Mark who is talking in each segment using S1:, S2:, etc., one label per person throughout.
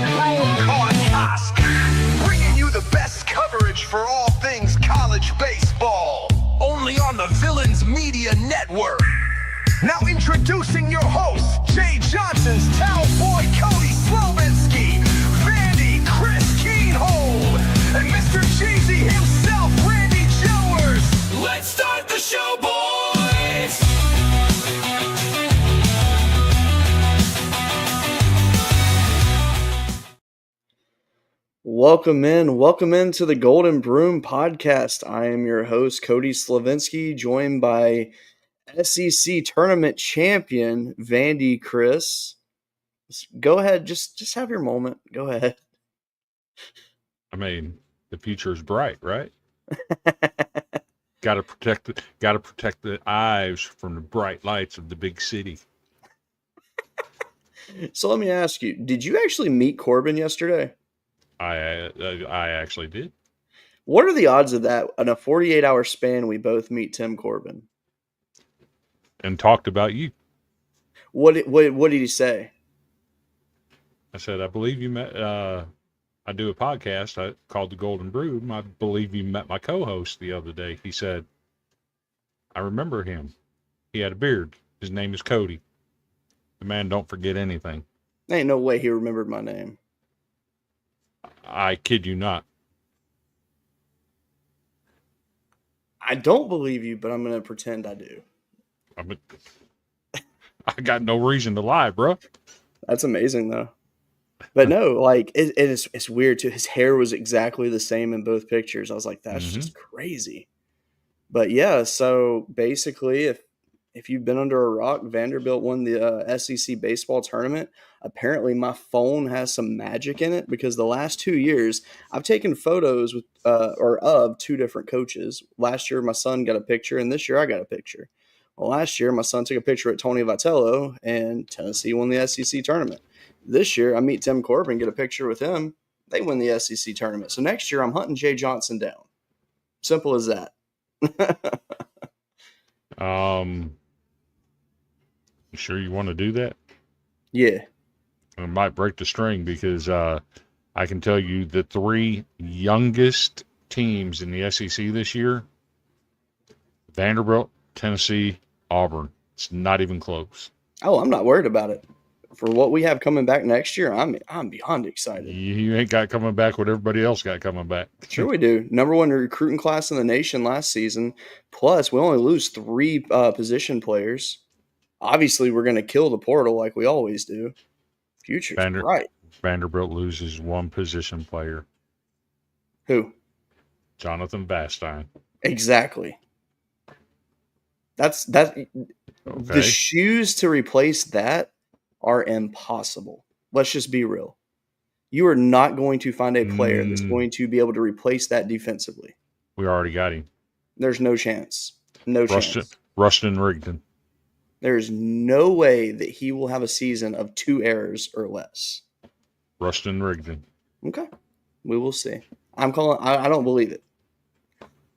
S1: Broadcast, bringing you the best coverage for all things college baseball. Only on the Villains Media Network. Now introducing your hosts, Jay Johnson's Towel Boy Cody Slovinsky, Vandy Chris Keenhold, and Mr. Cheesy himself, Randy Jowers. Let's start the show, boys!
S2: Welcome into the Golden Broom podcast. I am your host, Cody Slovinsky, joined by SEC tournament champion, Vandy Chris. Go ahead, just have your moment. Go ahead.
S3: I mean, the future is bright, right? Got to protect the eyes from the bright lights of the big city.
S2: So let me ask you, did you actually meet Corbin yesterday?
S3: I actually did.
S2: What are the odds of that in a 48-hour span we both meet Tim Corbin?
S3: And talked about you.
S2: What did he say?
S3: I said, I believe you met, I do a podcast called The Golden Broom. I believe you met my co-host the other day. He said, I remember him. He had a beard. His name is Cody. The man don't forget anything.
S2: Ain't no way he remembered my name.
S3: I kid you not.
S2: I don't believe you, but I'm going to pretend I do.
S3: I got no reason to lie, bro.
S2: That's amazing, though. But no, like it's weird too. His hair was exactly the same in both pictures. I was like, that's just crazy. But yeah, so basically, if you've been under a rock, Vanderbilt won the SEC baseball tournament. Apparently, my phone has some magic in it because the last 2 years, I've taken photos with of two different coaches. Last year, my son got a picture, and this year, I got a picture. Well, last year, my son took a picture at Tony Vitello, and Tennessee won the SEC tournament. This year, I meet Tim Corbin, get a picture with him. They win the SEC tournament. So next year, I'm hunting Jay Johnson down. Simple as that.
S3: You sure you want to do that?
S2: Yeah.
S3: I might break the string because I can tell you the three youngest teams in the SEC this year, Vanderbilt, Tennessee, Auburn. It's not even close.
S2: Oh, I'm not worried about it. For what we have coming back next year, I'm beyond excited.
S3: You ain't got coming back what everybody else got coming back.
S2: Sure we do. Number one recruiting class in the nation last season. Plus, we only lose 3 position players. Obviously, we're going to kill the portal like we always do. Future's bright.
S3: Vanderbilt loses 1 position player.
S2: Who?
S3: Jonathan Bastine.
S2: Exactly. That's okay. The shoes to replace that are impossible. Let's just be real. You are not going to find a player that's going to be able to replace that defensively.
S3: We already got him.
S2: There's no chance. No chance.
S3: Rustin Rigdon.
S2: There's no way that he will have a season of 2 errors or less.
S3: Rustin Rigdon.
S2: Okay. We will see. I don't believe it.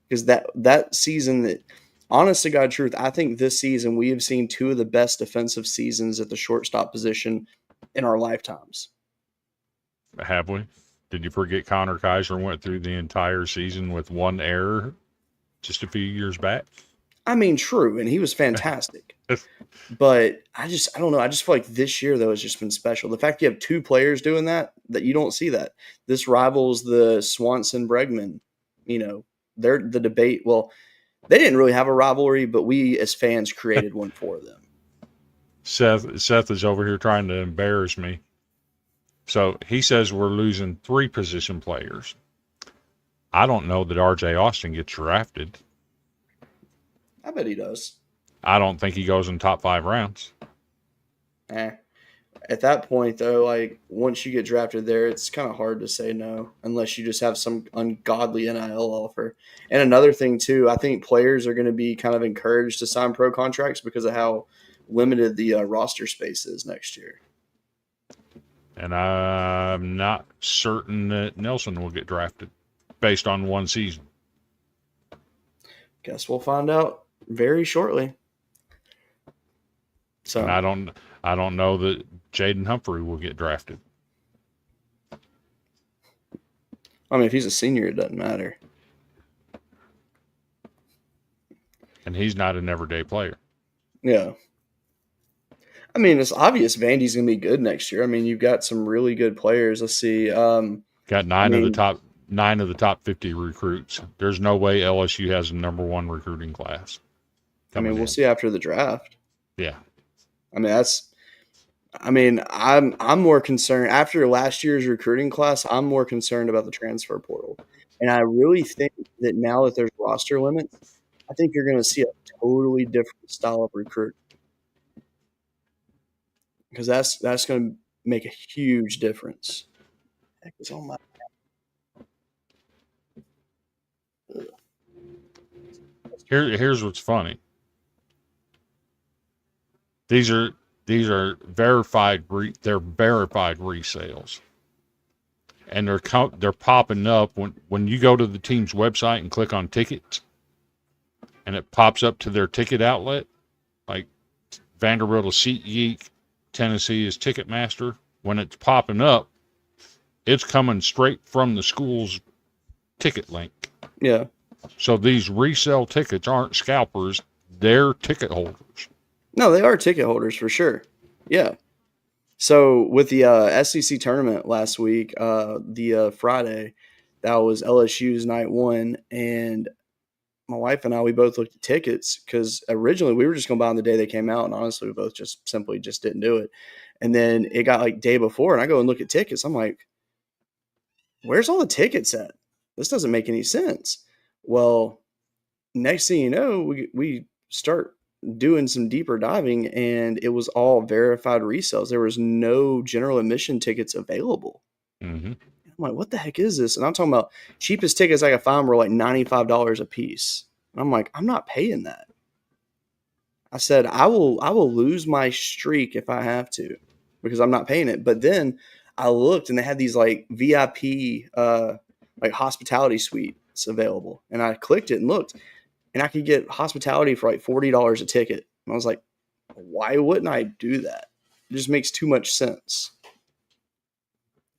S2: Because that season that, honest to God truth, I think this season we have seen 2 of the best defensive seasons at the shortstop position in our lifetimes.
S3: Have we? Did you forget Connor Kaiser went through the entire season with 1 error just a few years back?
S2: I mean, true, and he was fantastic. But I don't know. I just feel like this year, though, has just been special. The fact you have 2 players doing that you don't see that. This rivals the Swanson-Bregman. You know, they're the debate. Well, they didn't really have a rivalry, but we as fans created one for them.
S3: Seth is over here trying to embarrass me. So he says we're losing 3 position players. I don't know that R.J. Austin gets drafted.
S2: I bet he does.
S3: I don't think he goes in top 5 rounds.
S2: At that point, though, like once you get drafted there, it's kind of hard to say no unless you just have some ungodly NIL offer. And another thing, too, I think players are going to be kind of encouraged to sign pro contracts because of how limited the roster space is next year.
S3: And I'm not certain that Nelson will get drafted based on 1 season.
S2: Guess we'll find out very shortly. So
S3: and I don't know that Jaden Humphrey will get drafted.
S2: I mean, if he's a senior, it doesn't matter.
S3: And he's not an everyday player.
S2: Yeah. I mean, it's obvious Vandy's going to be good next year. I mean, you've got some really good players. Let's see.
S3: Got nine of the top 50 recruits. There's no way LSU has a number one recruiting class.
S2: We'll see after the draft.
S3: Yeah.
S2: I'm more concerned after last year's recruiting class. I'm more concerned about the transfer portal. And I really think that now that there's roster limits, I think you're going to see a totally different style of recruit. Because that's going to make a huge difference. Heck is on my
S3: Here's what's funny. These are verified. They're verified resales, and they're popping up when you go to the team's website and click on tickets, and it pops up to their ticket outlet, like Vanderbilt is SeatGeek, Tennessee is Ticketmaster. When it's popping up, it's coming straight from the school's ticket link.
S2: Yeah.
S3: So these resale tickets aren't scalpers; they're ticket holders.
S2: No, they are ticket holders for sure. Yeah. So with the SEC tournament last week, the Friday, that was LSU's night one, and my wife and I, we both looked at tickets because originally we were just going to buy on the day they came out, and honestly, we both just didn't do it. And then it got like day before, and I go and look at tickets. I'm like, where's all the tickets at? This doesn't make any sense. Well, next thing you know, we start doing some deeper diving, and it was all verified resales. There was no general admission tickets available.
S3: Mm-hmm.
S2: I'm like, what the heck is this? And I'm talking about cheapest tickets I could find were like $95 a piece. And I'm like, I'm not paying that. I said, I will lose my streak if I have to, because I'm not paying it. But then I looked, and they had these like VIP like hospitality suites available, and I clicked it and looked, and I could get hospitality for like $40 a ticket. And I was like, why wouldn't I do that? It just makes too much sense.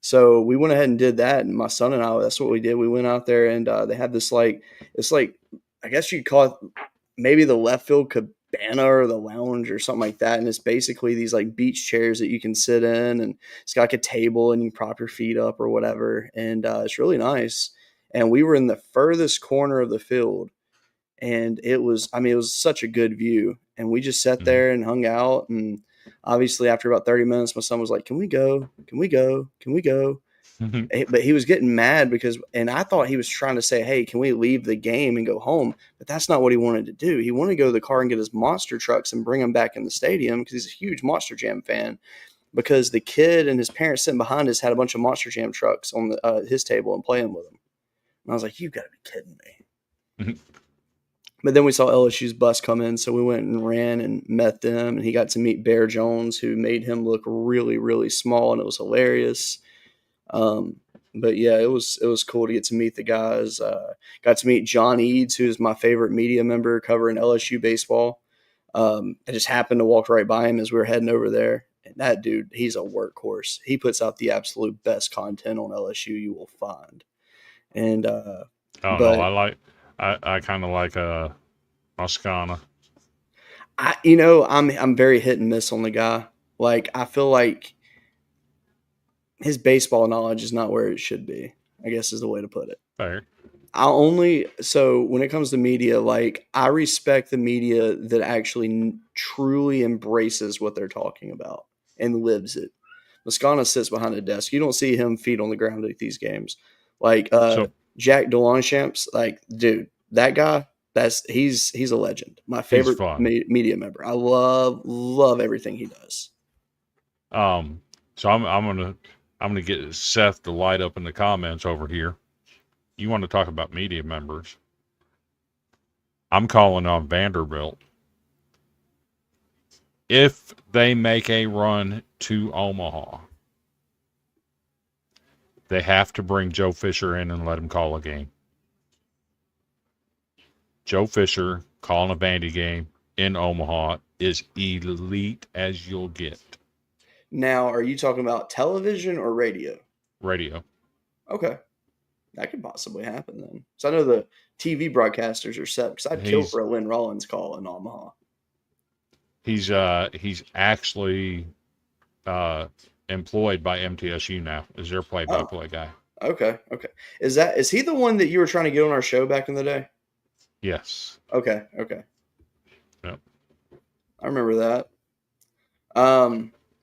S2: So we went ahead and did that. And my son and I, that's what we did. We went out there, and they had this it's like, I guess you'd call it maybe the left field cabana or the lounge or something like that. And it's basically these like beach chairs that you can sit in, and it's got like a table, and you can prop your feet up or whatever. And it's really nice. And we were in the furthest corner of the field. And it was such a good view. And we just sat there and hung out. And obviously after about 30 minutes, my son was like, can we go? Can we go? Can we go? But he was getting mad and I thought he was trying to say, hey, can we leave the game and go home? But that's not what he wanted to do. He wanted to go to the car and get his monster trucks and bring them back in the stadium, because he's a huge Monster Jam fan, because the kid and his parents sitting behind us had a bunch of Monster Jam trucks on his table and playing with them. And I was like, you got to be kidding me. But then we saw LSU's bus come in, so we went and ran and met them, and he got to meet Bear Jones, who made him look really, really small, and it was hilarious. But yeah, it was cool to get to meet the guys. Got to meet John Eads, who's my favorite media member covering LSU baseball. I just happened to walk right by him as we were heading over there. And that dude, he's a workhorse. He puts out the absolute best content on LSU you will find. And
S3: I kind of like Moscana.
S2: I'm very hit and miss on the guy. Like, I feel like his baseball knowledge is not where it should be, I guess is the way to put it.
S3: Fair.
S2: So when it comes to media, like, I respect the media that actually truly embraces what they're talking about and lives it. Moscana sits behind a desk. You don't see him feet on the ground at these games. Like, Jack DeLongchamps, like, dude, that guy, he's a legend. My favorite media member. I love everything he does.
S3: So I'm gonna get Seth to light up in the comments over here. You want to talk about media members? I'm calling on Vanderbilt. If they make a run to Omaha, they have to bring Joe Fisher in and let him call a game. Joe Fisher calling a Vandy game in Omaha is elite as you'll get.
S2: Now, are you talking about television or radio?
S3: Radio.
S2: Okay. That could possibly happen then. So I know the TV broadcasters are set because I'd kill for a Lynn Rollins call in Omaha.
S3: He's actually employed by MTSU now as their play-by-play guy.
S2: Okay. Is he the one that you were trying to get on our show back in the day?
S3: Yes.
S2: Okay.
S3: Yep.
S2: I remember that.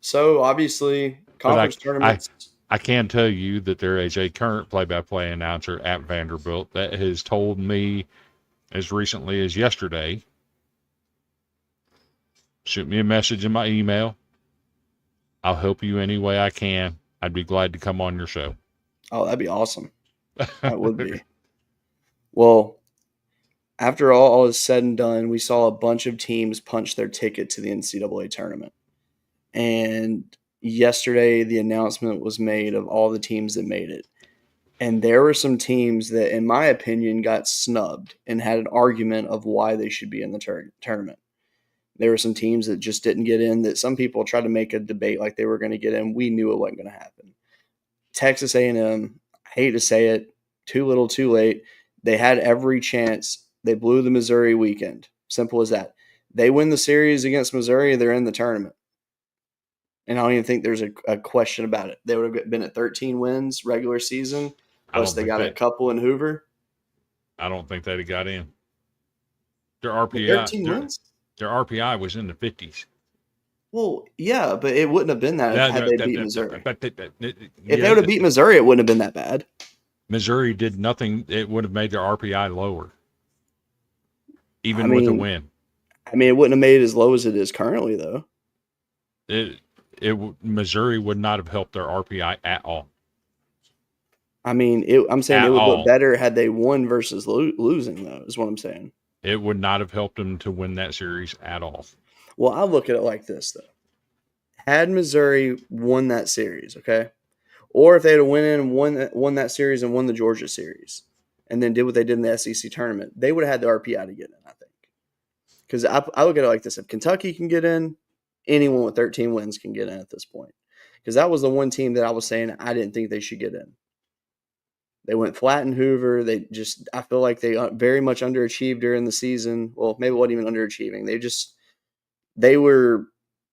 S2: So obviously conference tournaments.
S3: I can tell you that there is a current play-by-play announcer at Vanderbilt that has told me as recently as yesterday, shoot me a message in my email. I'll help you any way I can. I'd be glad to come on your show.
S2: Oh, that'd be awesome. That would be. Well, after all is said and done, we saw a bunch of teams punch their ticket to the NCAA tournament. And yesterday, the announcement was made of all the teams that made it. And there were some teams that, in my opinion, got snubbed and had an argument of why they should be in the tournament. There were some teams that just didn't get in, that some people tried to make a debate like they were going to get in. We knew it wasn't going to happen. Texas A&M, I hate to say it, too little, too late. They had every chance. They blew the Missouri weekend. Simple as that. They win the series against Missouri, they're in the tournament. And I don't even think there's a question about it. They would have been at 13 wins regular season, plus they got a couple in Hoover.
S3: I don't think they'd have got in. Their RPI,
S2: 13 wins?
S3: Their RPI was in the 50s.
S2: Well, yeah, but it wouldn't have been that had they beat Missouri. If they would have beat Missouri, it wouldn't have been that bad.
S3: Missouri did nothing. It would have made their RPI lower, even with a win.
S2: I mean, it wouldn't have made it as low as it is currently, though.
S3: Missouri would not have helped their RPI at all.
S2: I mean, I'm saying it would look better had they won versus losing, though, is what I'm saying.
S3: It would not have helped them to win that series at all.
S2: Well, I look at it like this, though. Had Missouri won that series, okay? Or if they had went in and won that series and won the Georgia series and then did what they did in the SEC tournament, they would have had the RPI to get in, I think. Because I look at it like this. If Kentucky can get in, anyone with 13 wins can get in at this point. Because that was the one team that I was saying I didn't think they should get in. They went flat in Hoover. I feel like they very much underachieved during the season. Well, maybe it wasn't even underachieving. They were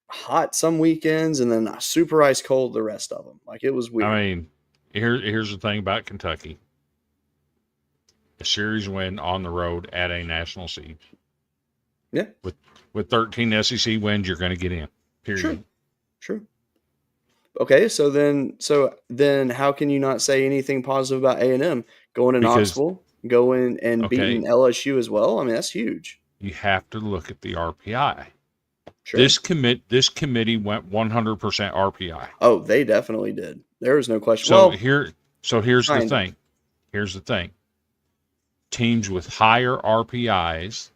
S2: hot some weekends and then super ice cold the rest of them. Like, it was weird.
S3: I mean, here's the thing about Kentucky. A series win on the road at a national seed.
S2: Yeah.
S3: With 13 SEC wins, you're going to get in. Period.
S2: True. Okay, so then how can you not say anything positive about A&M going to Knoxville, going and beating LSU as well? I mean, that's huge.
S3: You have to look at the RPI.
S2: Sure.
S3: This committee went 100% RPI.
S2: Oh, they definitely did. There was no question.
S3: Here's the thing. Here's the thing. Teams with higher RPIs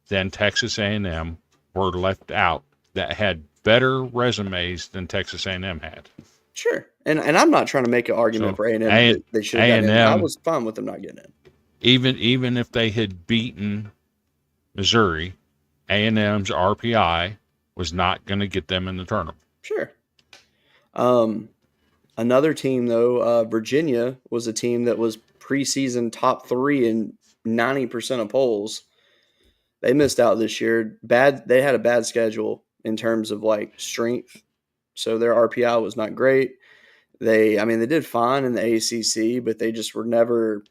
S3: than Texas A&M were left out that had better resumes than Texas A&M had.
S2: Sure. And I'm not trying to make an argument for A&M that they should have gotten in. I was fine with them not getting in.
S3: Even if they had beaten Missouri, A&M's RPI was not going to get them in the tournament.
S2: Sure. Another team, though, Virginia, was a team that was preseason top 3 in 90% of polls. They missed out this year. They had a bad schedule in terms of like strength, so their RPI was not great. They did fine in the ACC, but they just were never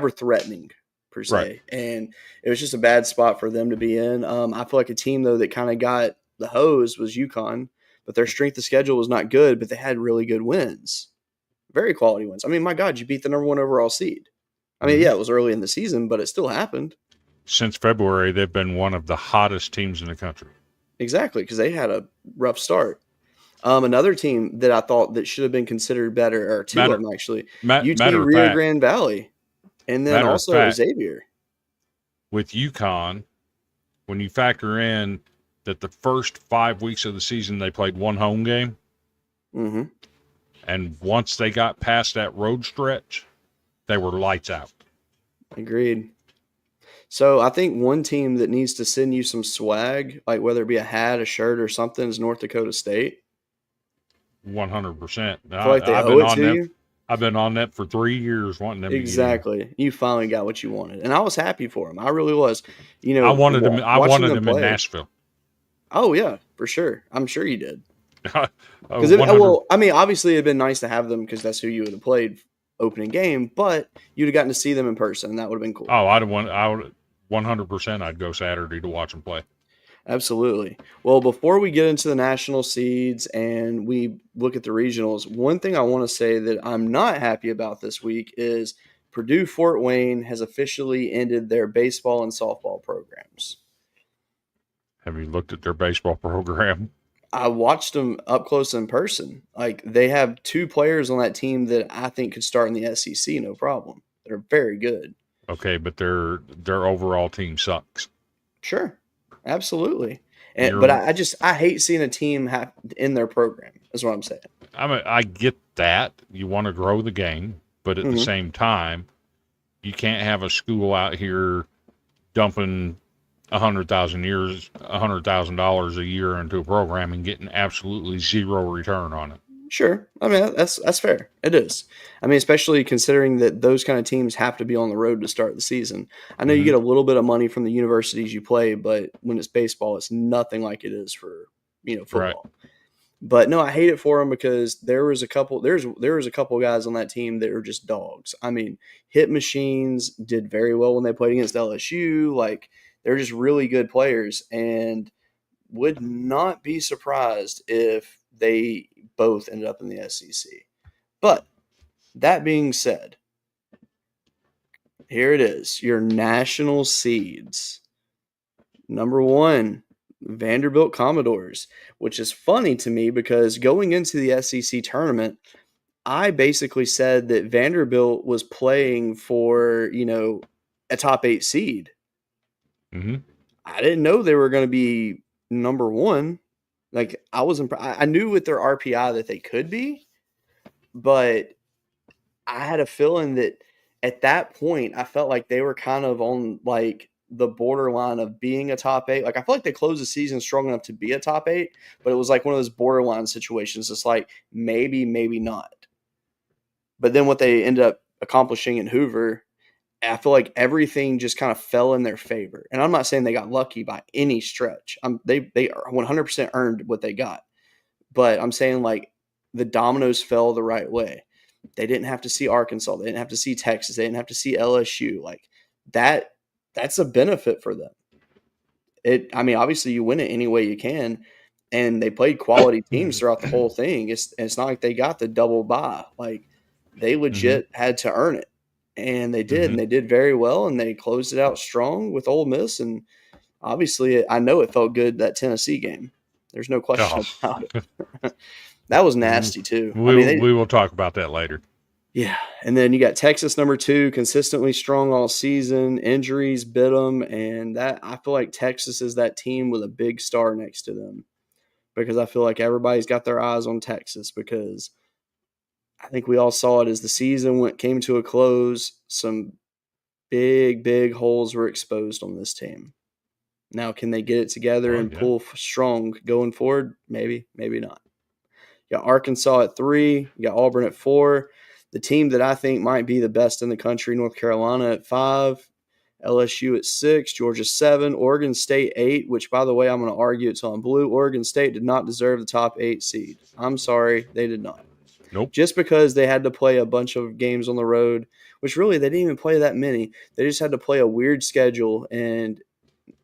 S2: threatening per se.
S3: Right.
S2: And it was just a bad spot for them to be in. I feel like a team though that kind of got the hose was UConn, but their strength of schedule was not good, but they had really good wins, very quality wins. I mean, my God, you beat the number 1 overall seed. I mean, yeah, it was early in the season, but it still happened.
S3: Since February, they've been one of the hottest teams in the country.
S2: Exactly, because they had a rough start. Another team that I thought that should have been considered better, or two of them actually, UT Rio Grande Valley, and then also Xavier.
S3: With UConn, when you factor in that the first 5 weeks of the season they played one home game, and once they got past that road stretch, they were lights out.
S2: Agreed. So I think one team that needs to send you some swag, like whether it be a hat, a shirt, or something, is North Dakota State.
S3: 100%.
S2: I feel like they owe it to you.
S3: I've been on that for 3 years wanting them to get in.
S2: Exactly. You finally got what you wanted. And I was happy for them. I really was. You
S3: I
S2: know,
S3: wanted them. I
S2: watching
S3: wanted
S2: them
S3: them in
S2: play.
S3: Nashville.
S2: Oh, yeah, for sure. I'm sure you did.
S3: Oh,
S2: Because, well, I mean, obviously it'd been nice to have them because that's who you would have played opening game, but you'd have gotten to see them in person, and that would have been cool.
S3: Oh, I would 100%. I'd go Saturday to watch them play.
S2: Absolutely. Well, before we get into the national seeds and we look at the regionals, one thing I want to say that I'm not happy about this week is Purdue Fort Wayne has officially ended their baseball and softball programs.
S3: Have you looked at their baseball program?
S2: I watched them up close in person. Like, they have 2 players on that team that I think could start in the SEC, no problem. They're very good.
S3: Okay, but their overall team sucks.
S2: Sure. Absolutely. But I hate seeing a team have in their program. Is what I'm saying.
S3: I get that you want to grow the game, but at the same time, you can't have a school out here dumping $100,000 a year into a program and getting absolutely zero return on it.
S2: Sure. I mean, that's fair. It is. I mean, especially considering that those kind of teams have to be on the road to start the season. I know you get a little bit of money from the universities you play, but when it's baseball, it's nothing like it is for, football. Right. But no, I hate it for them because there was a couple guys on that team that were just dogs. I mean, hit machines, did very well when they played against LSU. Like, they're just really good players, and would not be surprised if they both ended up in the SEC. But that being said, here it is, your national seeds. Number 1, Vanderbilt Commodores, which is funny to me because going into the SEC tournament, I basically said that Vanderbilt was playing for, a top 8 seed.
S3: Mm-hmm.
S2: I didn't know they were going to be number 1. Like, I knew with their RPI that they could be, but I had a feeling that at that point, I felt like they were kind of on like the borderline of being a top 8. Like, I feel like they closed the season strong enough to be a top 8, but it was like one of those borderline situations. It's like maybe, maybe not. But then what they ended up accomplishing in Hoover, I feel like everything just kind of fell in their favor. And I'm not saying they got lucky by any stretch. They 100% earned what they got. But I'm saying, like, the dominoes fell the right way. They didn't have to see Arkansas. They didn't have to see Texas. They didn't have to see LSU. Like, that's a benefit for them. I mean, obviously you win it any way you can. And they played quality teams throughout the whole thing. It's not like they got the double bye. Like, they legit had to earn it. And they did, and they did very well, and they closed it out strong with Ole Miss. And obviously, I know it felt good, that Tennessee game. There's no question about it. That was nasty, too.
S3: We will talk about that later.
S2: Yeah, and then you got Texas number 2, consistently strong all season. Injuries bit them, and I feel like Texas is that team with a big star next to them because I feel like everybody's got their eyes on Texas because – I think we all saw it as the season came to a close. Some big, big holes were exposed on this team. Now, can they get it together and pull strong going forward? Maybe, maybe not. You got Arkansas at 3. You got Auburn at 4. The team that I think might be the best in the country, North Carolina at 5. LSU at 6. Georgia 7. Oregon State 8, which, by the way, I'm going to argue it's on blue. Oregon State did not deserve the top 8 seed. I'm sorry, they did not.
S3: Nope.
S2: Just because they had to play a bunch of games on the road, which really they didn't even play that many. They just had to play a weird schedule, and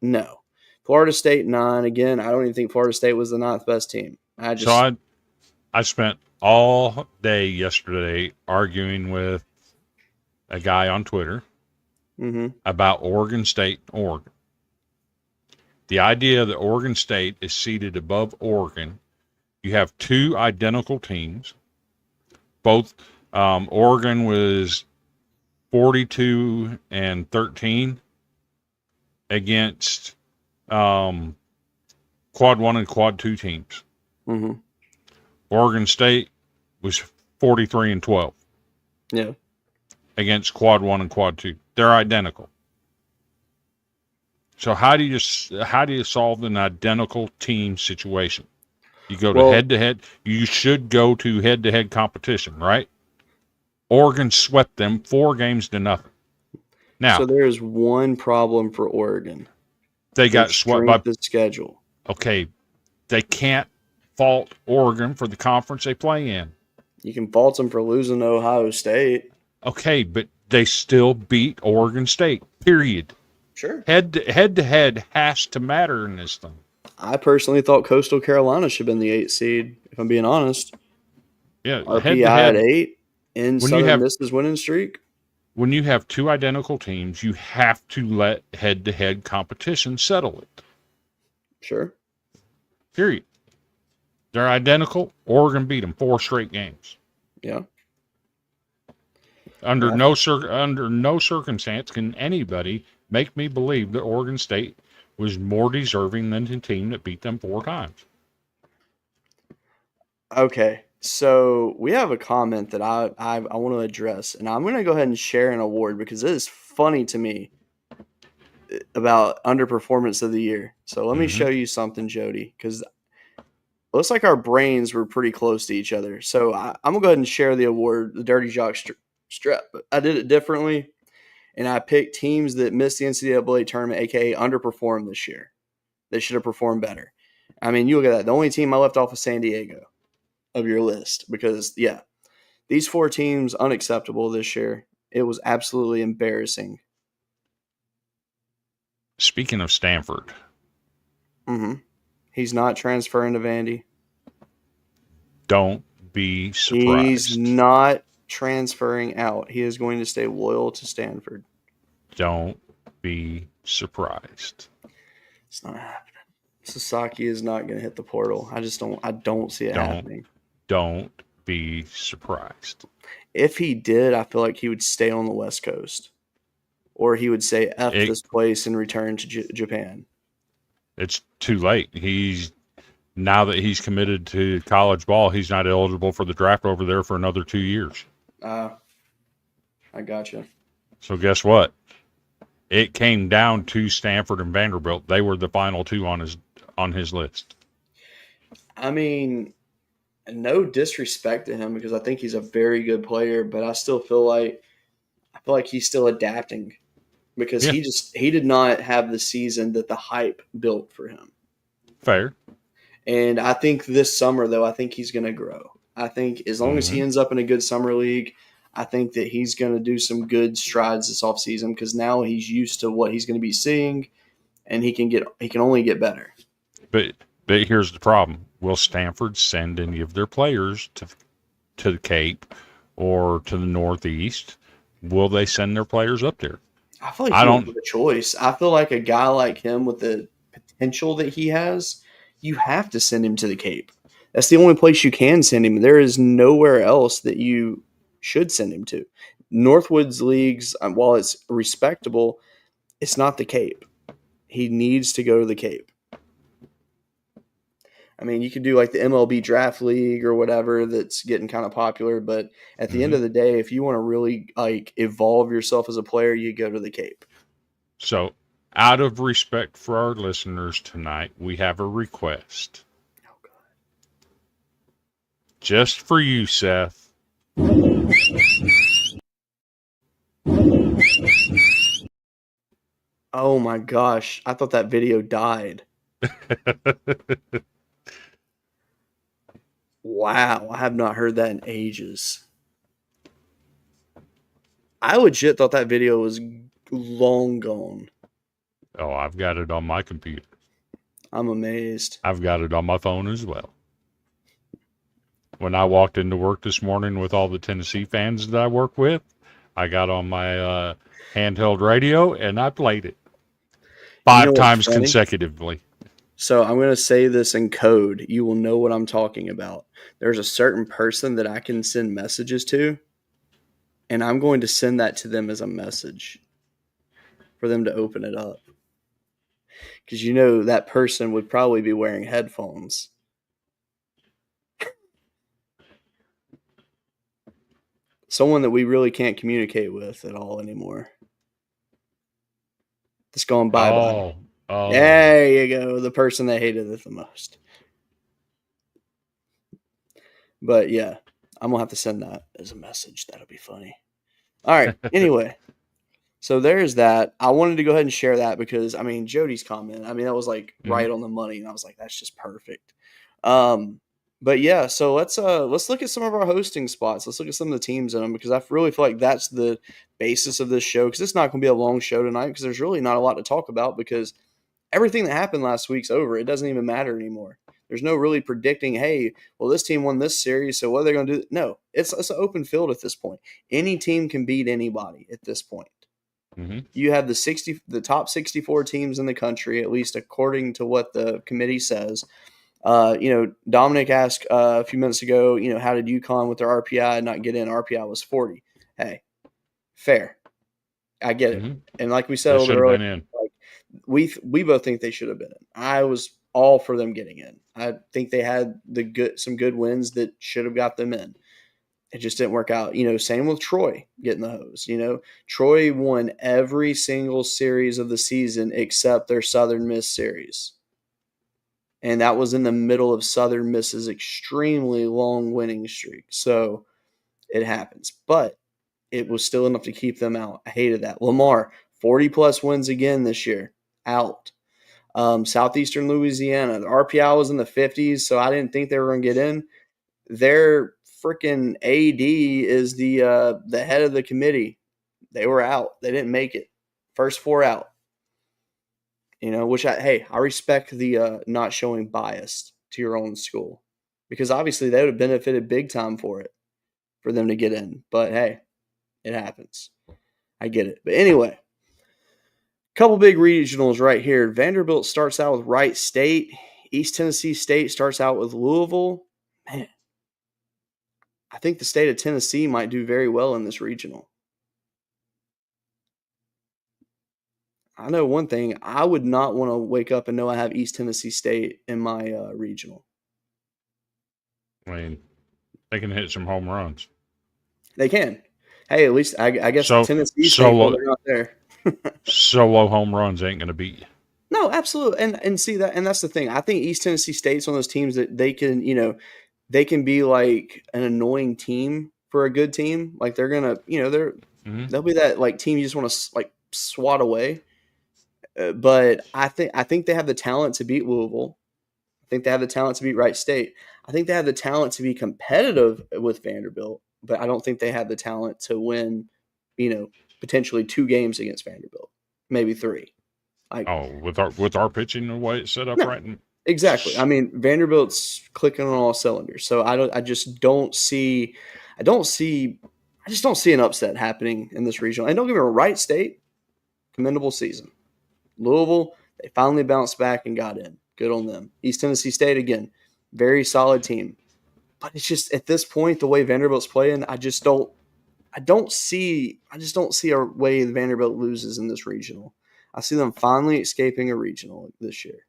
S2: no. Florida State 9. Again, I don't even think Florida State was the 9th best team.
S3: I spent all day yesterday arguing with a guy on Twitter about Oregon State, Oregon. The idea that Oregon State is seated above Oregon, you have 2 identical teams. Both Oregon was 42-13 against Quad 1 and Quad 2 teams.
S2: Mm-hmm.
S3: Oregon State was 43-12.
S2: Yeah.
S3: Against Quad 1 and Quad 2. They're identical. So how do you solve an identical team situation? You go to head-to-head. You should go to head-to-head competition, right? Oregon swept them 4-0. Now,
S2: So there is one problem for Oregon.
S3: they
S2: Their
S3: got swept by.
S2: strength of schedule.
S3: Okay, they can't fault Oregon for the conference they play in.
S2: You can fault them for losing to Ohio State.
S3: Okay, but they still beat Oregon State, period.
S2: Sure.
S3: Head to head has to matter in this thing.
S2: I personally thought Coastal Carolina should have been the 8th seed, if I'm being honest.
S3: Yeah, head to
S2: RPI
S3: head.
S2: at 8 in Southern Miss's winning streak.
S3: When you have two identical teams, you have to let head to head competition settle it.
S2: Sure.
S3: Period. They're identical. Oregon beat them 4 straight games.
S2: Yeah.
S3: Under no circumstance can anybody make me believe that Oregon State was more deserving than the team that beat them 4 times.
S2: Okay, so we have a comment that I want to address, and I'm going to go ahead and share an award because it is funny to me about underperformance of the year. So let me show you something, Jody, because it looks like our brains were pretty close to each other. So I'm going to go ahead and share the award, the Dirty Jock Strap. I did it differently, and I picked teams that missed the NCAA tournament, a.k.a. underperformed this year. They should have performed better. I mean, you look at that. The only team I left off was San Diego of your list because, yeah, these 4 teams, unacceptable this year. It was absolutely embarrassing.
S3: Speaking of Stanford.
S2: He's not transferring to Vandy.
S3: Don't be surprised.
S2: He's not transferring out. He is going to stay loyal to Stanford.
S3: Don't be surprised.
S2: It's not happening. Sasaki is not going to hit the portal. I don't see it happening.
S3: Don't be surprised.
S2: If he did, I feel like he would stay on the West Coast. Or he would say F this place and return to Japan.
S3: It's too late. Now that he's committed to college ball, he's not eligible for the draft over there for another 2 years.
S2: I gotcha.
S3: So guess what? It came down to Stanford and Vanderbilt. They were the final 2 on his list. I
S2: mean, no disrespect to him because I think he's a very good player, but I feel like he's still adapting because he did not have the season that the hype built for him.
S3: Fair.
S2: And I think this summer, though, I think he's going to grow. I think as long as he ends up in a good summer league, I think that he's going to do some good strides this offseason because now he's used to what he's going to be seeing, and he can only get better.
S3: But here's the problem: will Stanford send any of their players to the Cape or to the Northeast? Will they send their players up there?
S2: I feel like he don't have a choice. I feel like a guy like him with the potential that he has, you have to send him to the Cape. That's the only place you can send him. There is nowhere else that you should send him to. Northwoods leagues, while it's respectable, it's not the Cape. He needs to go to the Cape. I mean, you could do like the MLB draft league or whatever that's getting kind of popular, but at the end of the day, if you want to really like evolve yourself as a player, you go to the Cape.
S3: So, out of respect for our listeners tonight, we have a request.
S2: Oh, God.
S3: Just for you, Seth.
S2: Oh my gosh. I thought that video died. Wow. I have not heard that in ages. I legit thought that video was long gone.
S3: Oh, I've got it on my computer.
S2: I'm amazed.
S3: I've got it on my phone as well. When I walked into work this morning with all the Tennessee fans that I work with, I got on my handheld radio and I played it 5 times consecutively.
S2: So I'm going to say this in code. You will know what I'm talking about. There's a certain person that I can send messages to, and I'm going to send that to them as a message for them to open it up. Because you know that person would probably be wearing headphones. Someone that we really can't communicate with at all anymore. It's gone bye-bye. Oh. There you go. The person that hated it the most. But yeah, I'm going to have to send that as a message. That'll be funny. All right. Anyway, so there's that. I wanted to go ahead and share that because, I mean, Jody's comment, I mean, that was like right on the money. And I was like, that's just perfect. But yeah, so let's look at some of our hosting spots. Let's look at some of the teams in them because I really feel like that's the basis of this show because it's not going to be a long show tonight because there's really not a lot to talk about because everything that happened last week's over. It doesn't even matter anymore. There's no really predicting, hey, well, this team won this series, so what are they going to do? No, it's an open field at this point. Any team can beat anybody at this point.
S3: Mm-hmm.
S2: You have the top 64 teams in the country, at least according to what the committee says. Dominic asked a few minutes ago, how did UConn with their RPI not get in? RPI was 40. Hey, fair. I get it. And like we said a little bit earlier, we both think they should have been in. I was all for them getting in. I think they had some good wins that should have got them in. It just didn't work out. Same with Troy getting the hose. Troy won every single series of the season except their Southern Miss series. And that was in the middle of Southern Miss's extremely long winning streak. So it happens. But it was still enough to keep them out. I hated that. Lamar, 40-plus wins again this year. Out. Southeastern Louisiana, the RPI was in the 50s, so I didn't think they were going to get in. Their freaking AD is the head of the committee. They were out. They didn't make it. First 4 out. Which I respect the not showing bias to your own school because obviously they would have benefited big time for them to get in. But hey, it happens. I get it. But anyway, couple big regionals right here. Vanderbilt starts out with Wright State. East Tennessee State starts out with Louisville. Man, I think the state of Tennessee might do very well in this regional. I know one thing. I would not want to wake up and know I have East Tennessee State in my regional.
S3: I mean, they can hit some home runs.
S2: They can. Hey, at least I guess Tennessee State, they're not there.
S3: Solo home runs ain't going to beat you.
S2: No, absolutely. And see that, and that's the thing. I think East Tennessee State's one of those teams that they can be like an annoying team for a good team. Like they're gonna, they'll be that like team you just want to like swat away. But I think they have the talent to beat Louisville. I think they have the talent to beat Wright State. I think they have the talent to be competitive with Vanderbilt, but I don't think they have the talent to win, potentially 2 games against Vanderbilt, maybe 3.
S3: With our pitching the way it's set up right now.
S2: Exactly. I mean, Vanderbilt's clicking on all cylinders. So I just don't see an upset happening in this regional. And don't get me wrong, Wright State, commendable season. Louisville, they finally bounced back and got in. Good on them. East Tennessee State, again, very solid team. But it's just at this point, the way Vanderbilt's playing, I don't see a way Vanderbilt loses in this regional. I see them finally escaping a regional this year.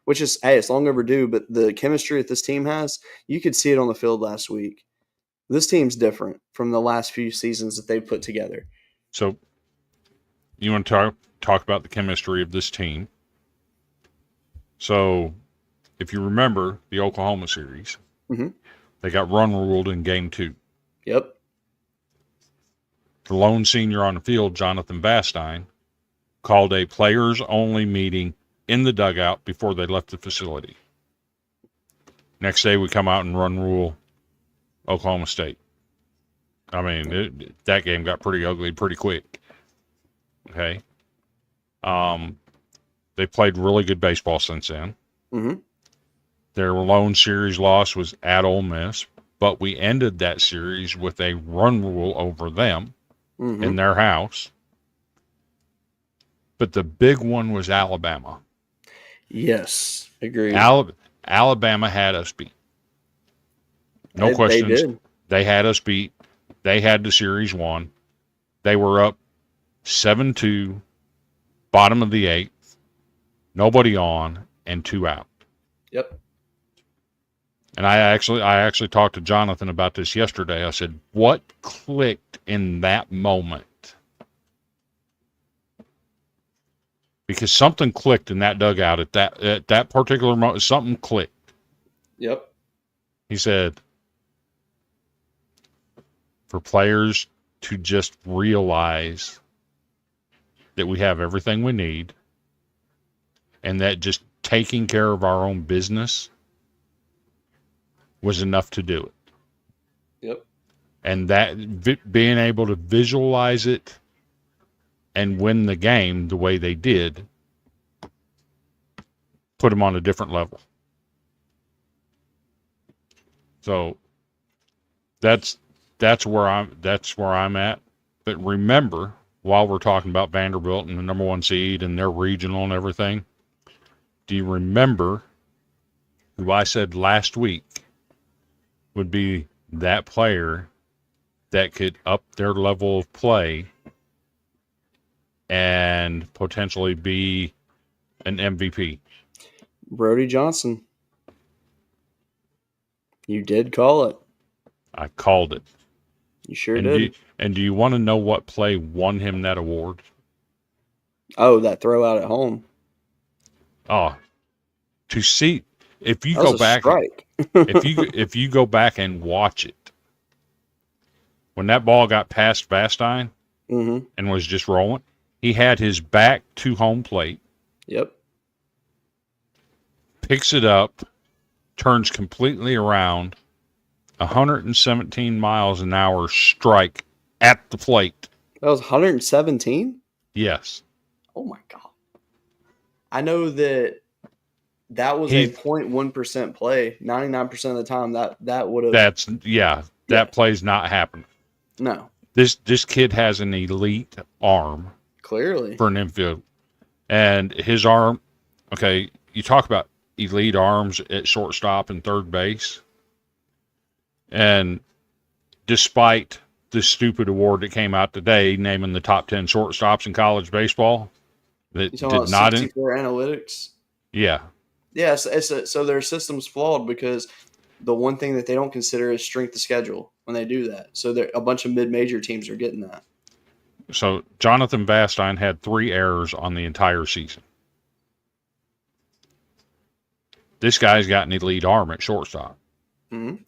S2: Which is, hey, it's long overdue, but the chemistry that this team has, you could see it on the field last week. This team's different from the last few seasons that they've put together.
S3: So, you want to talk about the chemistry of this team? So, if you remember the Oklahoma series, they got run ruled in game 2.
S2: Yep.
S3: The lone senior on the field, Jonathan Bastine, called a players-only meeting in the dugout before they left the facility. Next day, we come out and run rule Oklahoma State. I mean, that game got pretty ugly pretty quick. Okay. They played really good baseball since then.
S2: Mm-hmm.
S3: Their lone series loss was at Ole Miss, but we ended that series with a run rule over them in their house. But the big one was Alabama.
S2: Yes, agreed.
S3: Alabama had us beat. No questions.
S2: They did.
S3: They had us beat. They had the series won. They were up 7-2, bottom of the 8th, nobody on, and 2 out.
S2: Yep.
S3: And I actually talked to Jonathan about this yesterday. I said, what clicked in that moment? Because something clicked in that dugout at that particular moment. Something clicked.
S2: Yep.
S3: He said, for players to just realize that we have everything we need and that just taking care of our own business was enough to do it.
S2: Yep.
S3: And that being able to visualize it and win the game the way they did put them on a different level. So that's where I'm at. But remember, while we're talking about Vanderbilt and the number 1 seed and their regional and everything, do you remember who I said last week would be that player that could up their level of play and potentially be an MVP?
S2: Brody Johnson. You did call it.
S3: I called it.
S2: You sure did.
S3: Do you want to know what play won him that award?
S2: Oh, that throw out at home.
S3: Oh, to see if you
S2: That
S3: go
S2: was a
S3: back,
S2: strike.
S3: if you go back and watch it, when that ball got past Vastine and was just rolling, he had his back to home plate.
S2: Yep.
S3: Picks it up, turns completely around, 117 miles an hour strike at the plate.
S2: That was 117?
S3: Yes.
S2: Oh my God. I know that was a 0.1% play. 99% of the time that would have.
S3: That play's not happening.
S2: No.
S3: This kid has an elite arm.
S2: Clearly.
S3: For an infield. And his arm, okay, you talk about elite arms at shortstop and third base. And despite the stupid award that came out today naming the top 10 shortstops in college baseball, that did not
S2: 64 analytics.
S3: Yeah.
S2: Yes, so their system's flawed because the one thing that they don't consider is strength of schedule when they do that. So a bunch of mid-major teams are getting that.
S3: So Jonathan Vastine had 3 errors on the entire season. This guy's got an elite arm at shortstop.
S2: Mm-hmm.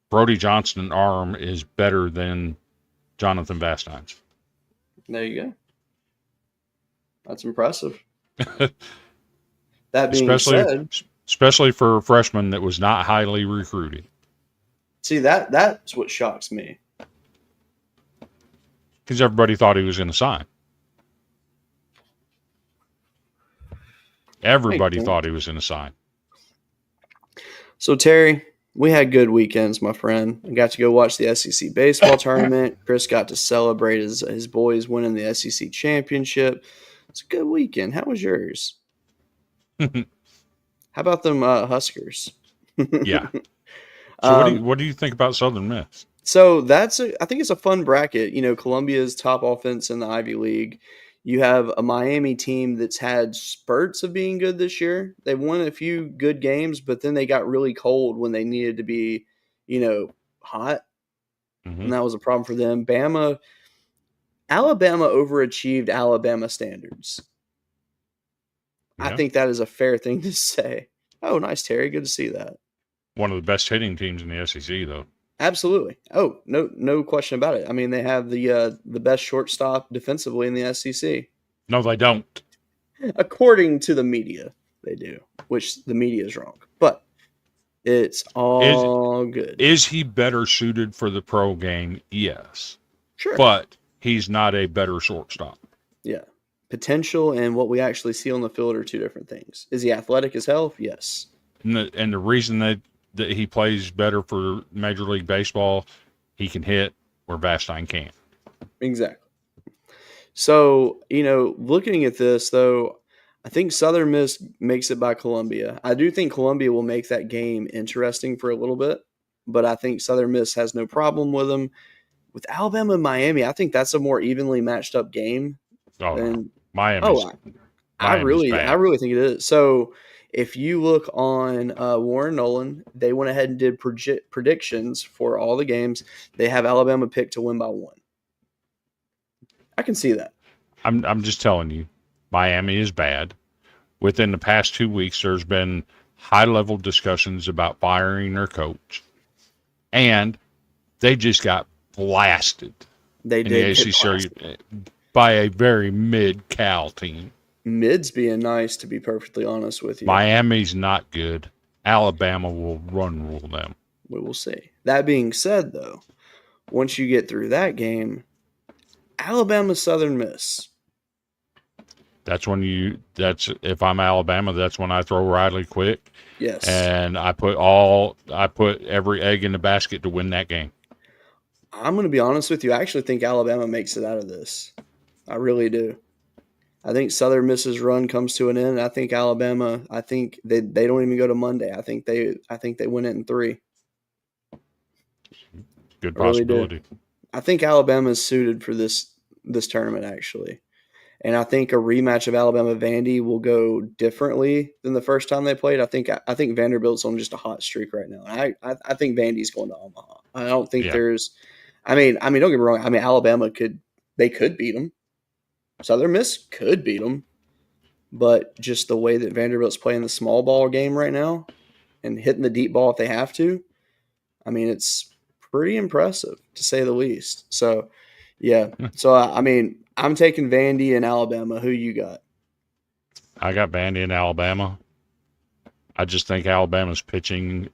S3: Brody Johnston's arm is better than Jonathan Vastine's.
S2: There you go. That's impressive. That being said,
S3: especially for a freshman that was not highly recruited.
S2: See, that's what shocks me.
S3: Because everybody thought he was going to sign. Everybody thought he was going to sign.
S2: So, Terry, we had good weekends, my friend. I got to go watch the SEC baseball tournament. Chris got to celebrate his boys winning the SEC championship. It's a good weekend. How was yours? How about them Huskers?
S3: Yeah. So what do you think about Southern Miss?
S2: So I think it's a fun bracket. You know, Columbia's top offense in the Ivy League. You have a Miami team that's had spurts of being good this year. They won a few good games, but then they got really cold when they needed to be, hot. Mm-hmm. And that was a problem for them. Alabama overachieved Alabama standards. Yeah. I think that is a fair thing to say. Oh, nice, Terry. Good to see that.
S3: One of the best hitting teams in the SEC, though.
S2: Absolutely. Oh, no question about it. I mean, they have the best shortstop defensively in the SEC.
S3: No, they don't.
S2: According to the media, they do, which the media is wrong. But it's all good.
S3: Is he better suited for the pro game? Yes.
S2: Sure.
S3: But he's not a better shortstop.
S2: Yeah. Potential and what we actually see on the field are two different things. Is he athletic as hell? Yes.
S3: And the reason that he plays better for Major League Baseball, he can hit where Vastine can't.
S2: Exactly. So, looking at this, though, I think Southern Miss makes it by Columbia. I do think Columbia will make that game interesting for a little bit, but I think Southern Miss has no problem with them. With Alabama and Miami, I think that's a more evenly matched up game.
S3: Miami's
S2: I really think it is. So, if you look on Warren Nolan, they went ahead and did predictions for all the games. They have Alabama picked to win by 1. I can see that.
S3: I'm just telling you, Miami is bad. Within the past 2 weeks, there's been high-level discussions about firing their coach. And they just got blasted
S2: They
S3: in the
S2: did get
S3: ACC by a very mid-Cal team.
S2: Mid's being nice, to be perfectly honest with you.
S3: Miami's not good. Alabama will rule them.
S2: We will see. That being said, though, once you get through that game, Alabama Southern Miss.
S3: That's if I'm Alabama, that's when I throw Riley quick.
S2: Yes.
S3: And I put every egg in the basket to win that game.
S2: I'm going to be honest with you. I actually think Alabama makes it out of this. I really do. I think Southern Miss's run comes to an end. I think Alabama, they don't even go to Monday. I think they win it in 3.
S3: Good possibility.
S2: Really do. I think Alabama is suited for this tournament, actually. And I think a rematch of Alabama Vandy will go differently than the first time they played. I think Vanderbilt's on just a hot streak right now. I think Vandy's going to Omaha. I don't think there's I mean, don't get me wrong. I mean, Alabama could beat them. Southern Miss could beat them, but just the way that Vanderbilt's playing the small ball game right now and hitting the deep ball if they have to, I mean, it's pretty impressive to say the least. So, yeah. So, I mean, I'm taking Vandy and Alabama. Who you got?
S3: I got Vandy and Alabama. I just think Alabama's pitching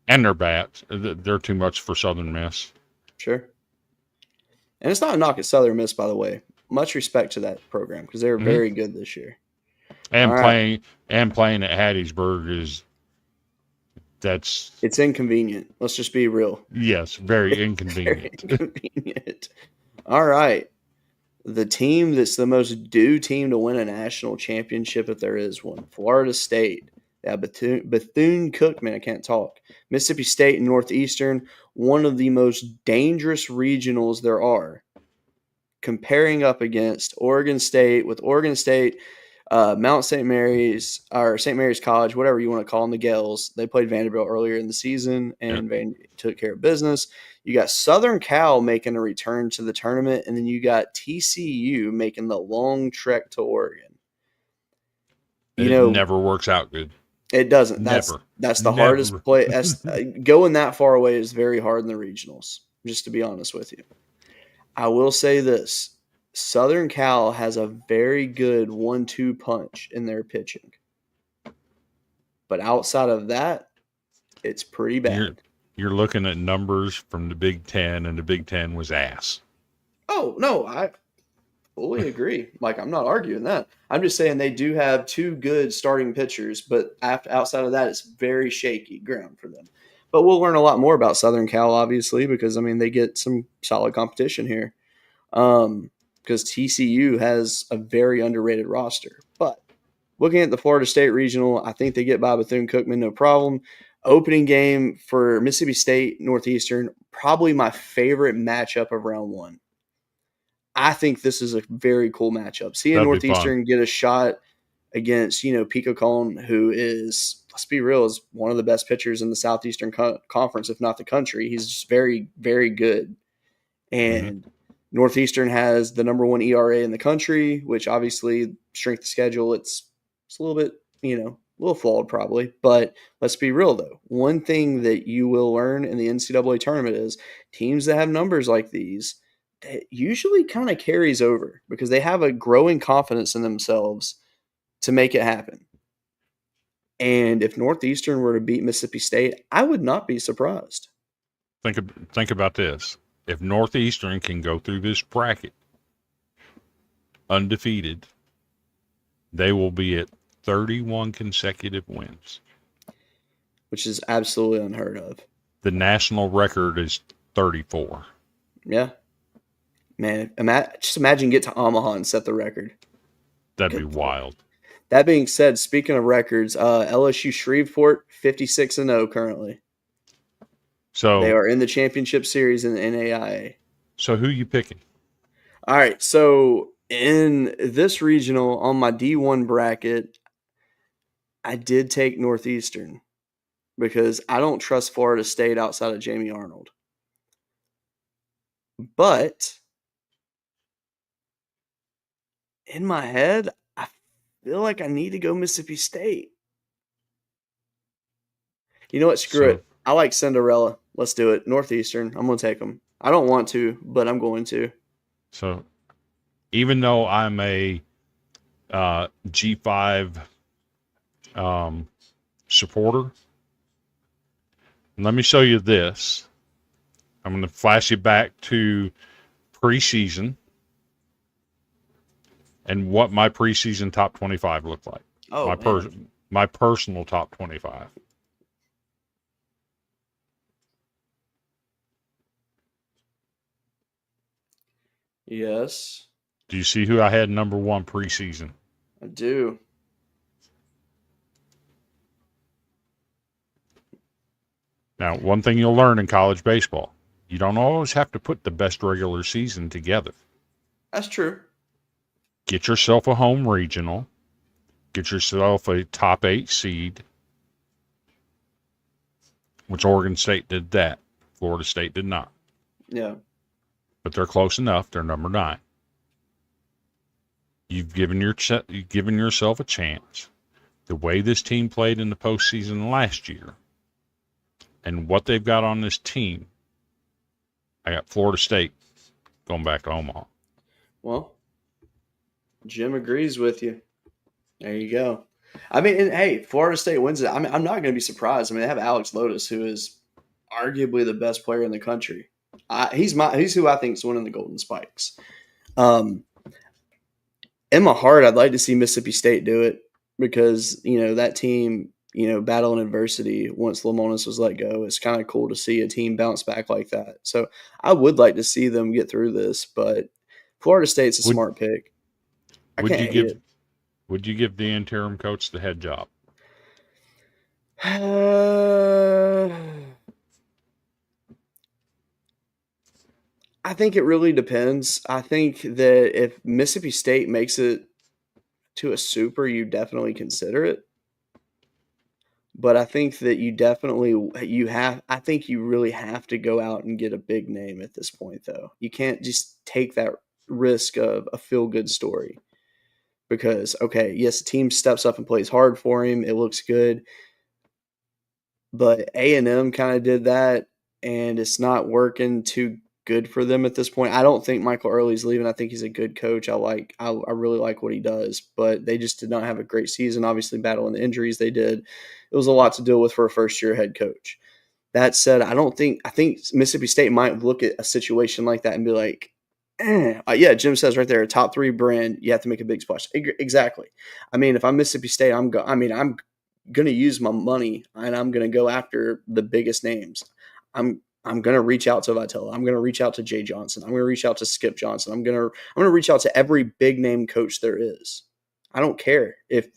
S3: and their bats, they're too much for Southern Miss.
S2: Sure. And it's not a knock at Southern Miss, by the way. Much respect to that program because they were very good this year.
S3: And playing at Hattiesburg
S2: it's inconvenient. Let's just be real.
S3: Yes, very inconvenient.
S2: Very inconvenient. All right. The team that's the most due team to win a national championship, if there is one, Florida State. Yeah, Bethune-Cookman, I can't talk. Mississippi State and Northeastern, one of the most dangerous regionals there are. Comparing up against Oregon State, Mount St. Mary's, or St. Mary's College, whatever you want to call them, the Gales. They played Vanderbilt earlier in the season, and Vandy took care of business. You got Southern Cal making a return to the tournament, and then you got TCU making the long trek to Oregon.
S3: It never works out good.
S2: It doesn't. That's the hardest play. Going that far away is very hard in the regionals, just to be honest with you. I will say this. Southern Cal has a very good 1-2 punch in their pitching. But outside of that, it's pretty bad.
S3: You're looking at numbers from the Big Ten, and the Big Ten was ass.
S2: Oh, no, I fully agree. I'm not arguing that. I'm just saying they do have 2 good starting pitchers, but outside of that, it's very shaky ground for them. But we'll learn a lot more about Southern Cal, obviously, because, I mean, they get some solid competition here. Because TCU has a very underrated roster. But looking at the Florida State Regional, I think they get by Bethune-Cookman, no problem. Opening game for Mississippi State, Northeastern, probably my favorite matchup of round 1. I think this is a very cool matchup. Seeing Northeastern get a shot against, Pico Cone, who is, let's be real, is one of the best pitchers in the Southeastern Conference, if not the country. He's just very, very good. And Northeastern has the number 1 ERA in the country, which obviously strength of schedule, it's a little bit, a little flawed probably. But let's be real though. One thing that you will learn in the NCAA tournament is teams that have numbers like these, that usually kind of carries over because they have a growing confidence in themselves to make it happen. And if Northeastern were to beat Mississippi State, I would not be surprised.
S3: Think about this. If Northeastern can go through this bracket undefeated, they will be at 31 consecutive wins.
S2: Which is absolutely unheard of.
S3: The national record is 34.
S2: Yeah. Man, just imagine get to Omaha and set the record.
S3: That'd be wild.
S2: That being said, speaking of records, LSU Shreveport, 56-0 currently.
S3: So
S2: they are in the championship series in the NAIA.
S3: So who are you picking?
S2: All right. So in this regional, on my D1 bracket, I did take Northeastern because I don't trust Florida State outside of Jamie Arnold. But in my head, I feel like I need to go Mississippi State. You know what? Screw it. I like Cinderella. Let's do it. Northeastern. I'm going to take them. I don't want to, but I'm going to.
S3: So even though I'm a G5 supporter, let me show you this. I'm going to flash you back to preseason and what my preseason top 25 looked like.
S2: Oh,
S3: my personal top 25.
S2: Yes.
S3: Do you see who I had number 1 preseason?
S2: I do.
S3: Now, one thing you'll learn in college baseball, you don't always have to put the best regular season together.
S2: That's true.
S3: Get yourself a home regional. Get yourself a top 8 seed, which Oregon State did that. Florida State did not.
S2: Yeah.
S3: But they're close enough. They're number 9. You've given yourself a chance. The way this team played in the postseason last year and what they've got on this team, I got Florida State going back to Omaha.
S2: Well, Jim agrees with you. There you go. I mean, and hey, Florida State wins it. I mean, I'm not going to be surprised. I mean, they have Alex Lotus, who is arguably the best player in the country. He's who I think is winning the Golden Spikes. In my heart, I'd like to see Mississippi State do it because, that team, battling adversity once Lamonis was let go. It's kind of cool to see a team bounce back like that. So I would like to see them get through this, but Florida State's a smart pick.
S3: Would you give the interim coach the head job?
S2: I think it really depends. I think that if Mississippi State makes it to a super, you definitely consider it. But I think that I think you really have to go out and get a big name at this point, though. You can't just take that risk of a feel-good story. Because, okay, yes, the team steps up and plays hard for him. It looks good. But A&M kind of did that, and it's not working too good for them at this point. I don't think Michael Early's leaving. I think he's a good coach. I really like what he does. But they just did not have a great season, obviously battling the injuries they did. It was a lot to deal with for a first-year head coach. That said, I think Mississippi State might look at a situation like that and be like, yeah, Jim says right there, a top 3 brand, you have to make a big splash. Exactly. I mean, if I'm Mississippi State, I'm going to use my money and I'm going to go after the biggest names. I'm going to reach out to Vitella. I'm going to reach out to Jay Johnson. I'm going to reach out to Skip Johnson. I'm going to reach out to every big name coach there is. I don't care if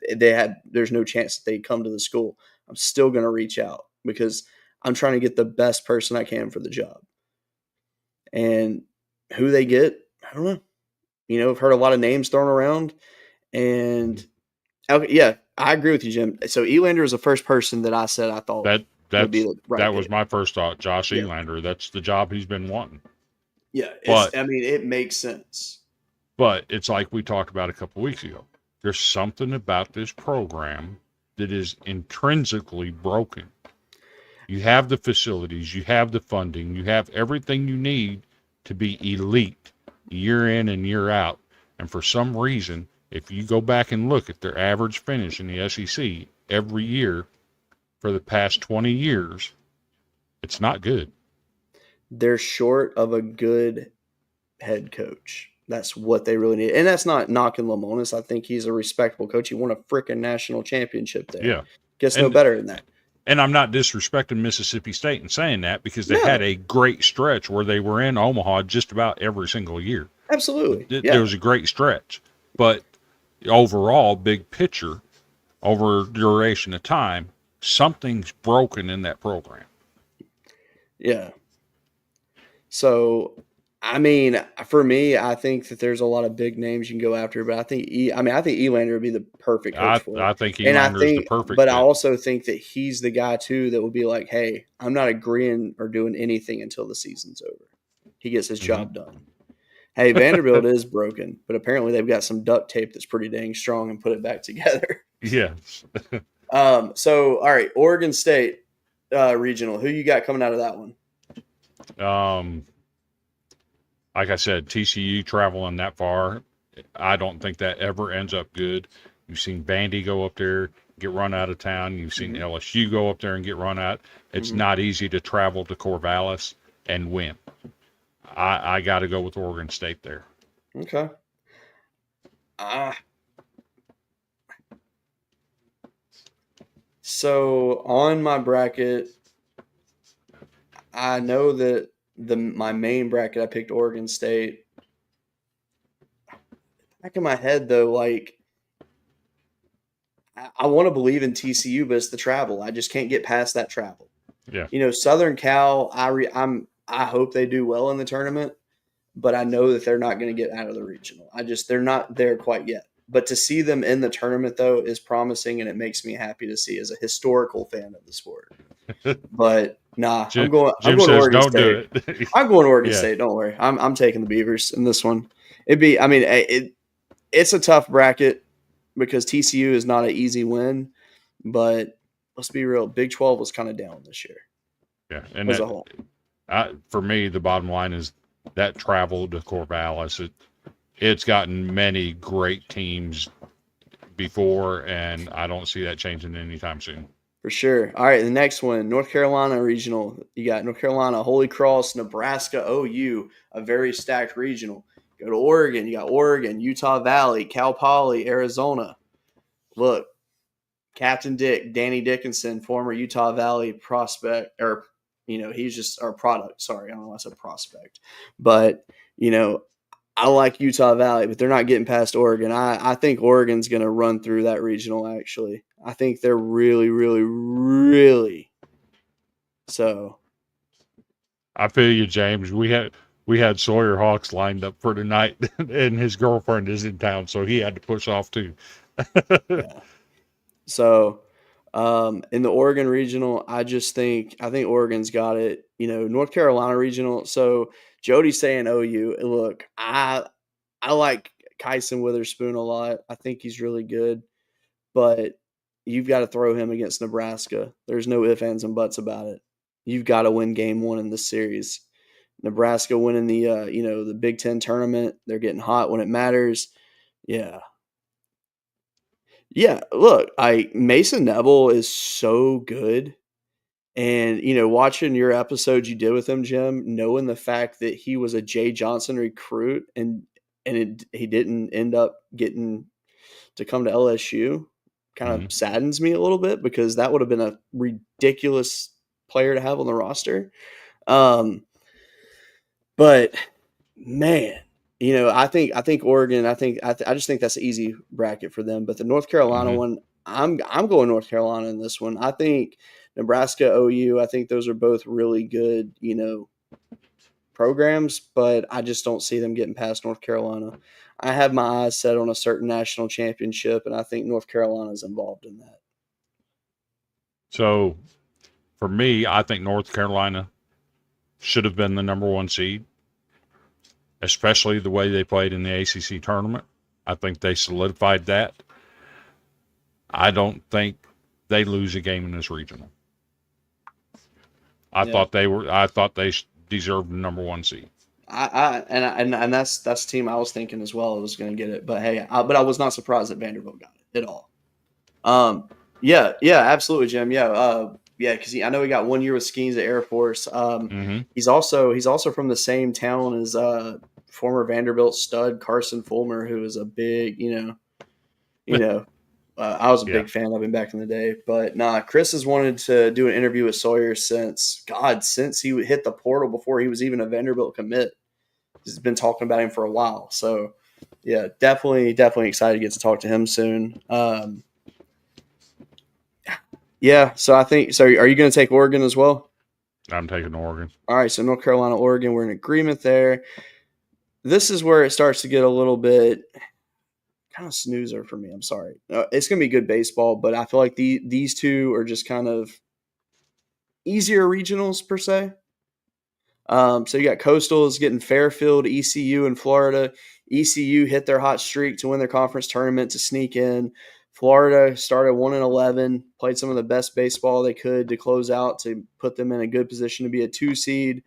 S2: there's no chance that they come to the school. I'm still going to reach out because I'm trying to get the best person I can for the job. And who they get, I don't know. I've heard a lot of names thrown around. And, yeah, I agree with you, Jim. So Elander is the first person that I said I thought would be the right
S3: that
S2: pick.
S3: was my first thought, Josh Elander. That's the job he's been wanting.
S2: Yeah, it makes sense.
S3: But it's like we talked about a couple weeks ago. There's something about this program that is intrinsically broken. You have the facilities, you have the funding, you have everything you need to be elite year in and year out. And for some reason, if you go back and look at their average finish in the SEC every year for the past 20 years, it's not good.
S2: They're short of a good head coach. That's what they really need. And that's not knocking Lamonis. I think he's a respectable coach. He won a freaking national championship there.
S3: Yeah.
S2: Gets no better than that.
S3: And I'm not disrespecting Mississippi State in saying that because they had a great stretch where they were in Omaha just about every single year.
S2: Absolutely.
S3: There was a great stretch. But overall, big picture, over a duration of time, something's broken in that program.
S2: Yeah. So, I mean, for me, I think that there's a lot of big names you can go after, but I think Elander would be the perfect coach for it.
S3: I think Elander is the perfect.
S2: But
S3: fit.
S2: I also think that he's the guy too that would be like, "Hey, I'm not agreeing or doing anything until the season's over." He gets his job done. Hey, Vanderbilt is broken, but apparently they've got some duct tape that's pretty dang strong and put it back together.
S3: Yes.
S2: So, all right, Oregon State regional. Who you got coming out of that one?
S3: Um, like I said, TCU traveling that far, I don't think that ever ends up good. You've seen Vandy go up there, get run out of town. You've seen LSU go up there and get run out. It's not easy to travel to Corvallis and win. I got to go with Oregon State there.
S2: Okay. So on my bracket, I know that my main bracket I picked Oregon State. Back in my head though, like I want to believe in TCU, but it's the travel. I just can't get past that travel.
S3: Yeah.
S2: Southern Cal, I hope they do well in the tournament, but I know that they're not going to get out of the regional. They're not there quite yet. But to see them in the tournament though is promising, and it makes me happy to see as a historical fan of the sport. But nah,
S3: Jim,
S2: I'm going
S3: says,
S2: Oregon
S3: don't
S2: State.
S3: do it.
S2: I'm going Oregon State. Don't worry. I'm taking the Beavers in this one. It's a tough bracket because TCU is not an easy win, but let's be real. Big 12 was kind of down this year.
S3: Yeah, and
S2: as a whole.
S3: For me, the bottom line is that travel to Corvallis. It's gotten many great teams before, and I don't see that changing anytime soon.
S2: For sure. All right, the next one, North Carolina Regional. You got North Carolina, Holy Cross, Nebraska, OU, a very stacked regional. Go to Oregon. You got Oregon, Utah Valley, Cal Poly, Arizona. Look, Captain Dick, Danny Dickinson, former Utah Valley prospect, or, he's just our product. Sorry, I don't know why I said prospect. But, I like Utah Valley, but they're not getting past Oregon. I think Oregon's going to run through that regional, actually. I think they're really, really, really so.
S3: I feel you, James. We had Sawyer Hawks lined up for tonight, and his girlfriend is in town, so he had to push off too.
S2: Yeah. So, in the Oregon regional, I think Oregon's got it. North Carolina regional. So Jody's saying OU. Look, I like Kyson Witherspoon a lot. I think he's really good, but you've got to throw him against Nebraska. There's no ifs, ands, and buts about it. You've got to win game one in this series. Nebraska winning the Big Ten tournament. They're getting hot when it matters. Yeah. Yeah, look, Mason Neville is so good. And, watching your episode you did with him, Jim, knowing the fact that he was a Jay Johnson recruit and he didn't end up getting to come to LSU kind of saddens me a little bit because that would have been a ridiculous player to have on the roster. But man, I think Oregon. I just think that's an easy bracket for them. But the North Carolina one, I'm going North Carolina in this one. I think Nebraska, OU. I think those are both really good, programs. But I just don't see them getting past North Carolina. I have my eyes set on a certain national championship, and I think North Carolina is involved in that.
S3: So, for me, I think North Carolina should have been the number one seed, especially the way they played in the ACC tournament. I think they solidified that. I don't think they lose a game in this regional. I thought they deserved the number one seed.
S2: And that's the team I was thinking as well. I was going to get it, but hey, I was not surprised that Vanderbilt got it at all. Yeah, absolutely, Jim. Yeah, because I know he got 1 year with Skeens at Air Force. He's also from the same town as former Vanderbilt stud Carson Fulmer, who is a big, I was a big fan of him back in the day. But Chris has wanted to do an interview with Sawyer since he hit the portal before he was even a Vanderbilt commit. He's been talking about him for a while. So, yeah, definitely excited to get to talk to him soon. Yeah, so I think so. Are you going to take Oregon as well?
S3: I'm taking Oregon.
S2: All right, so North Carolina, Oregon, we're in agreement there. This is where it starts to get a little bit kind of snoozer for me. I'm sorry. It's going to be good baseball, but I feel like these two are just kind of easier regionals per se. So you got Coastal is getting Fairfield, ECU in Florida. ECU hit their hot streak to win their conference tournament to sneak in. Florida started 1-11, played some of the best baseball they could to close out to put them in a good position to be a 2 seed.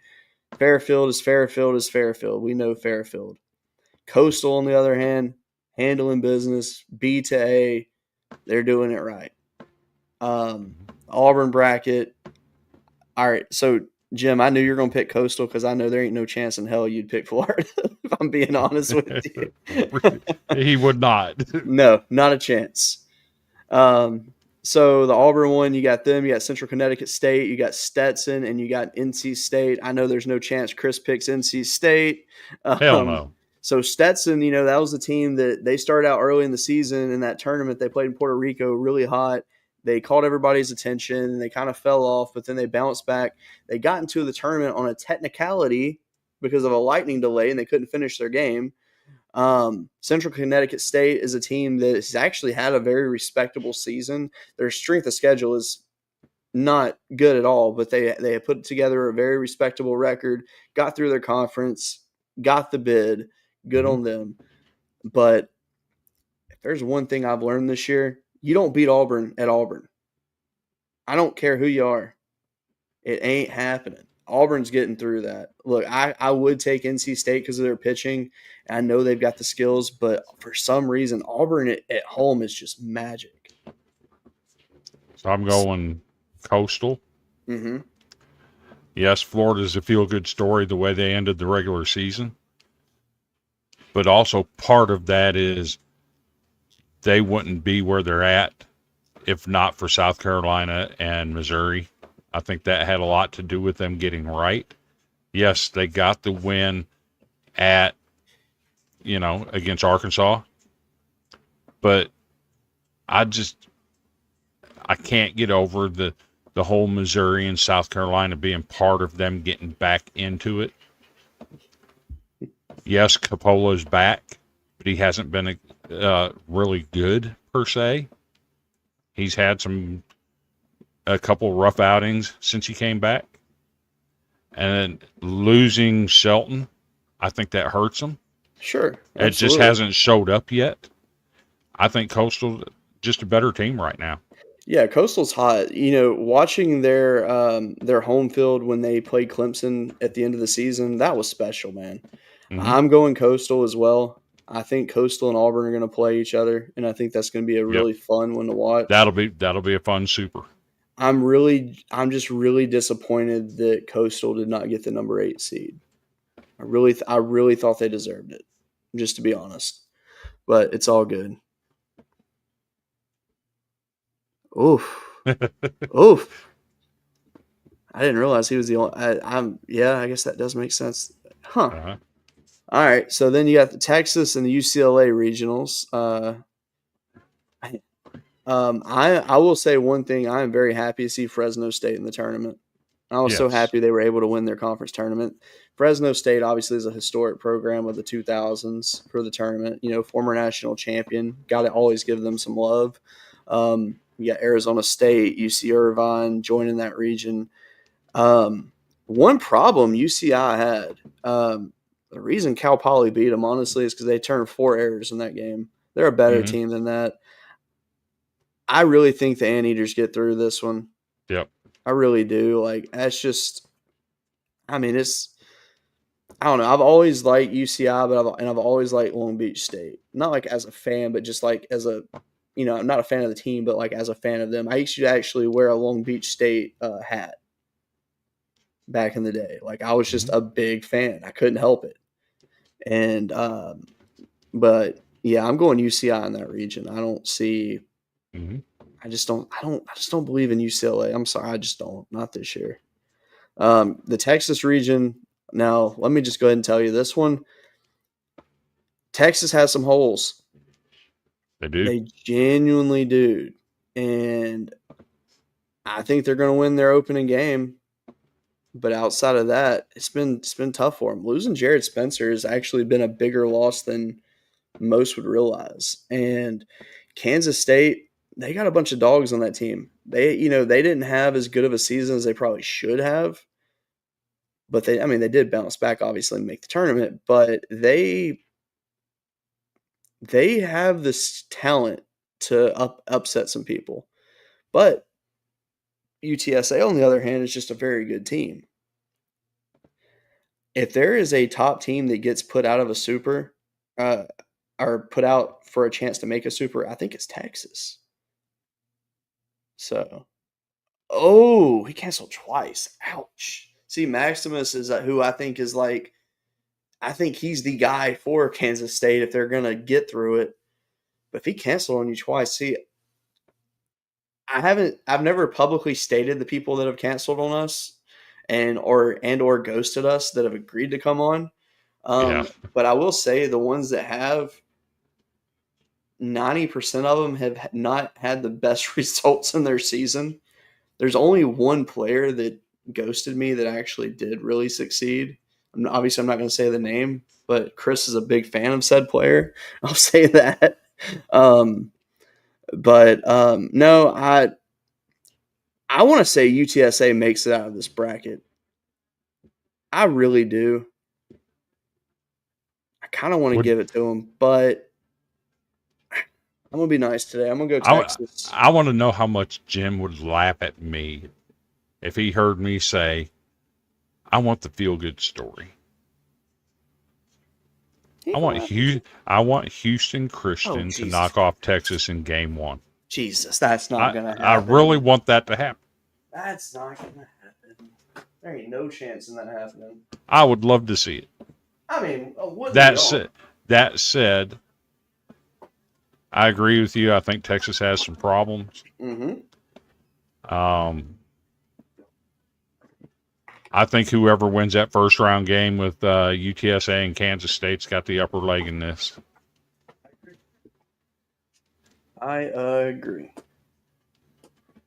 S2: Fairfield is Fairfield is Fairfield. We know Fairfield. Coastal, on the other hand, handling business, B to A, they're doing it right. Auburn bracket. All right, so Jim, I knew you were going to pick Coastal because I know there ain't no chance in hell you'd pick Florida, if I'm being honest with you.
S3: He would not.
S2: No, not a chance. So the Auburn one, you got them, you got Central Connecticut State, you got Stetson, and you got NC State. I know there's no chance Chris picks NC State.
S3: Hell no.
S2: So Stetson, that was the team that they started out early in the season in that tournament. They played in Puerto Rico really hot. They caught everybody's attention, and they kind of fell off, but then they bounced back. They got into the tournament on a technicality because of a lightning delay, and they couldn't finish their game. Central Connecticut State is a team that has actually had a very respectable season. Their strength of schedule is not good at all, but they have put together a very respectable record, got through their conference, got the bid. Good on them. But if there's one thing I've learned this year, you don't beat Auburn at Auburn. I don't care who you are. It ain't happening. Auburn's getting through that. Look, I would take NC State because of their pitching. I know they've got the skills, but for some reason, Auburn at home is just magic.
S3: So I'm going Coastal.
S2: Mm-hmm.
S3: Yes, Florida's a feel-good story the way they ended the regular season. But also part of that is they wouldn't be where they're at if not for South Carolina and Missouri. I think that had a lot to do with them getting right. Yes, they got the win at, against Arkansas. But I can't get over the whole Missouri and South Carolina being part of them getting back into it. Yes, Capolla's back, but he hasn't been really good per se. He's had a couple rough outings since he came back. And losing Shelton, I think that hurts him.
S2: Sure.
S3: Absolutely. It just hasn't showed up yet. I think Coastal just a better team right now.
S2: Yeah, Coastal's hot. Watching their home field when they played Clemson at the end of the season, that was special, man. Mm-hmm. I'm going Coastal as well. I think Coastal and Auburn are going to play each other, and I think that's going to be a really fun one to watch.
S3: That'll be a fun super.
S2: I'm just really disappointed that Coastal did not get the number 8 seed. I really thought they deserved it, just to be honest. But it's all good. Oof. Oof. I didn't realize he was the only. I guess that does make sense. Huh. Uh-huh. All right. So then you got the Texas and the UCLA regionals. I will say one thing. I am very happy to see Fresno State in the tournament. I was so happy they were able to win their conference tournament. Fresno State obviously is a historic program of the 2000s for the tournament. Former national champion. Got to always give them some love. You got Arizona State, UC Irvine joining that region. One problem UCI had, the reason Cal Poly beat them, honestly, is because they turned 4 errors in that game. They're a better team than that. I really think the Anteaters get through this one.
S3: Yep.
S2: I really do. That's just – I don't know. I've always liked UCI, I've always liked Long Beach State. Not as a fan, but just as a – I'm not a fan of the team, but as a fan of them. I used to actually wear a Long Beach State hat back in the day. I was just a big fan. I couldn't help it. And but yeah, I'm going UCI in that region. I don't see I just don't believe in UCLA. I'm sorry, I just don't. Not this year. The Texas region, now let me just go ahead and tell you this one. Texas has some holes.
S3: They do.
S2: They genuinely do. And I think they're going to win their opening game. But outside of that, it's been tough for them. Losing Jared Spencer has actually been a bigger loss than most would realize. And Kansas State, they got a bunch of dogs on that team. They didn't have as good of a season as they probably should have. But they did bounce back, obviously, and make the tournament. But they have this talent to upset some people. But UTSA, on the other hand, is just a very good team. if there is a top team that gets put out of a super, or put out for a chance to make a super, I think it's Texas. So, oh, he canceled twice. Ouch. See, Maximus is who I think is like, I think he's the guy for Kansas State if they're going to get through it. But if he canceled on you twice, see, I've never publicly stated the people that have canceled on us or ghosted us that have agreed to come on.
S3: Yeah.
S2: But I will say the ones that have, 90% of them have not had the best results in their season. There's only one player that ghosted me that actually did really succeed. Obviously, I'm not going to say the name, but Chris is a big fan of said player. I'll say that. No, I want to say UTSA makes it out of this bracket. I really do. I kind of want to give it to them, but I'm going to be nice today. I'm going to go Texas.
S3: I want to know how much Jim would laugh at me if he heard me say, I want the feel-good story. I want Houston Christian to knock off Texas in game 1.
S2: Jesus, that's not going to happen.
S3: I really want that to happen.
S2: That's not going to happen. There ain't no chance in that happening.
S3: I would love to see it.
S2: I mean,
S3: that said, I agree with you. I think Texas has some problems.
S2: Mm-hmm.
S3: I think whoever wins that first round game with UTSA and Kansas State's got the upper leg in this.
S2: I agree.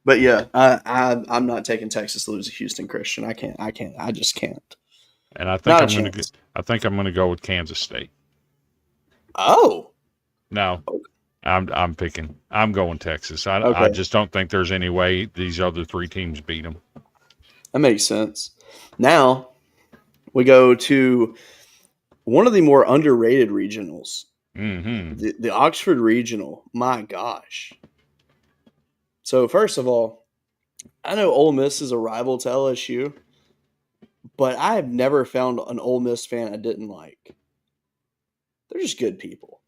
S2: But yeah, I'm not taking Texas to lose to Houston Christian. I can't. I just can't.
S3: And I think I'm going to go with Kansas State.
S2: Oh.
S3: No.
S2: Okay.
S3: I'm going Texas. I just don't think there's any way these other 3 teams beat them.
S2: That makes sense. Now we go to one of the more underrated regionals.
S3: Mm-hmm.
S2: The Oxford Regional. My gosh. So first of all, I know Ole Miss is a rival to LSU, but I have never found an Ole Miss fan I didn't like. They're just good people.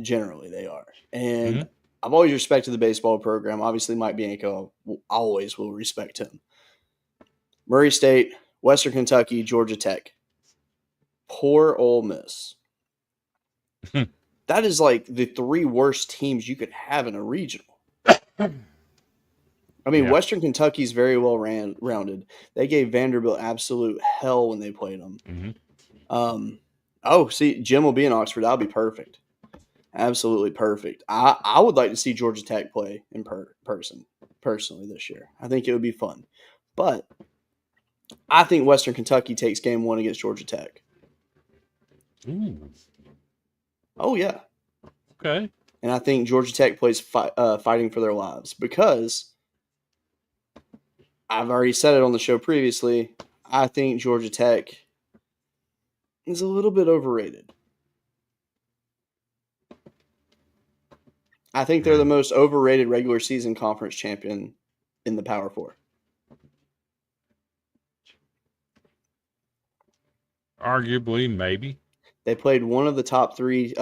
S2: Generally, they are. And I've always respected the baseball program. Obviously, Mike Bianco, I always will respect him. Murray State, Western Kentucky, Georgia Tech. Poor Ole Miss. That is like the 3 worst teams you could have in a regional. I mean, Western Kentucky's very well rounded. They gave Vanderbilt absolute hell when they played them. See, Jim will be in Oxford. That'll be perfect. Absolutely perfect. I would like to see Georgia Tech play in person personally this year. I think it would be fun. But I think Western Kentucky takes game 1 against Georgia Tech.
S3: Ooh.
S2: Oh, yeah.
S3: Okay.
S2: And I think Georgia Tech plays fighting for their lives because I've already said it on the show previously. I think Georgia Tech is a little bit overrated. I think they're the most overrated regular season conference champion in the Power 4.
S3: Arguably, maybe.
S2: They played one of the top 3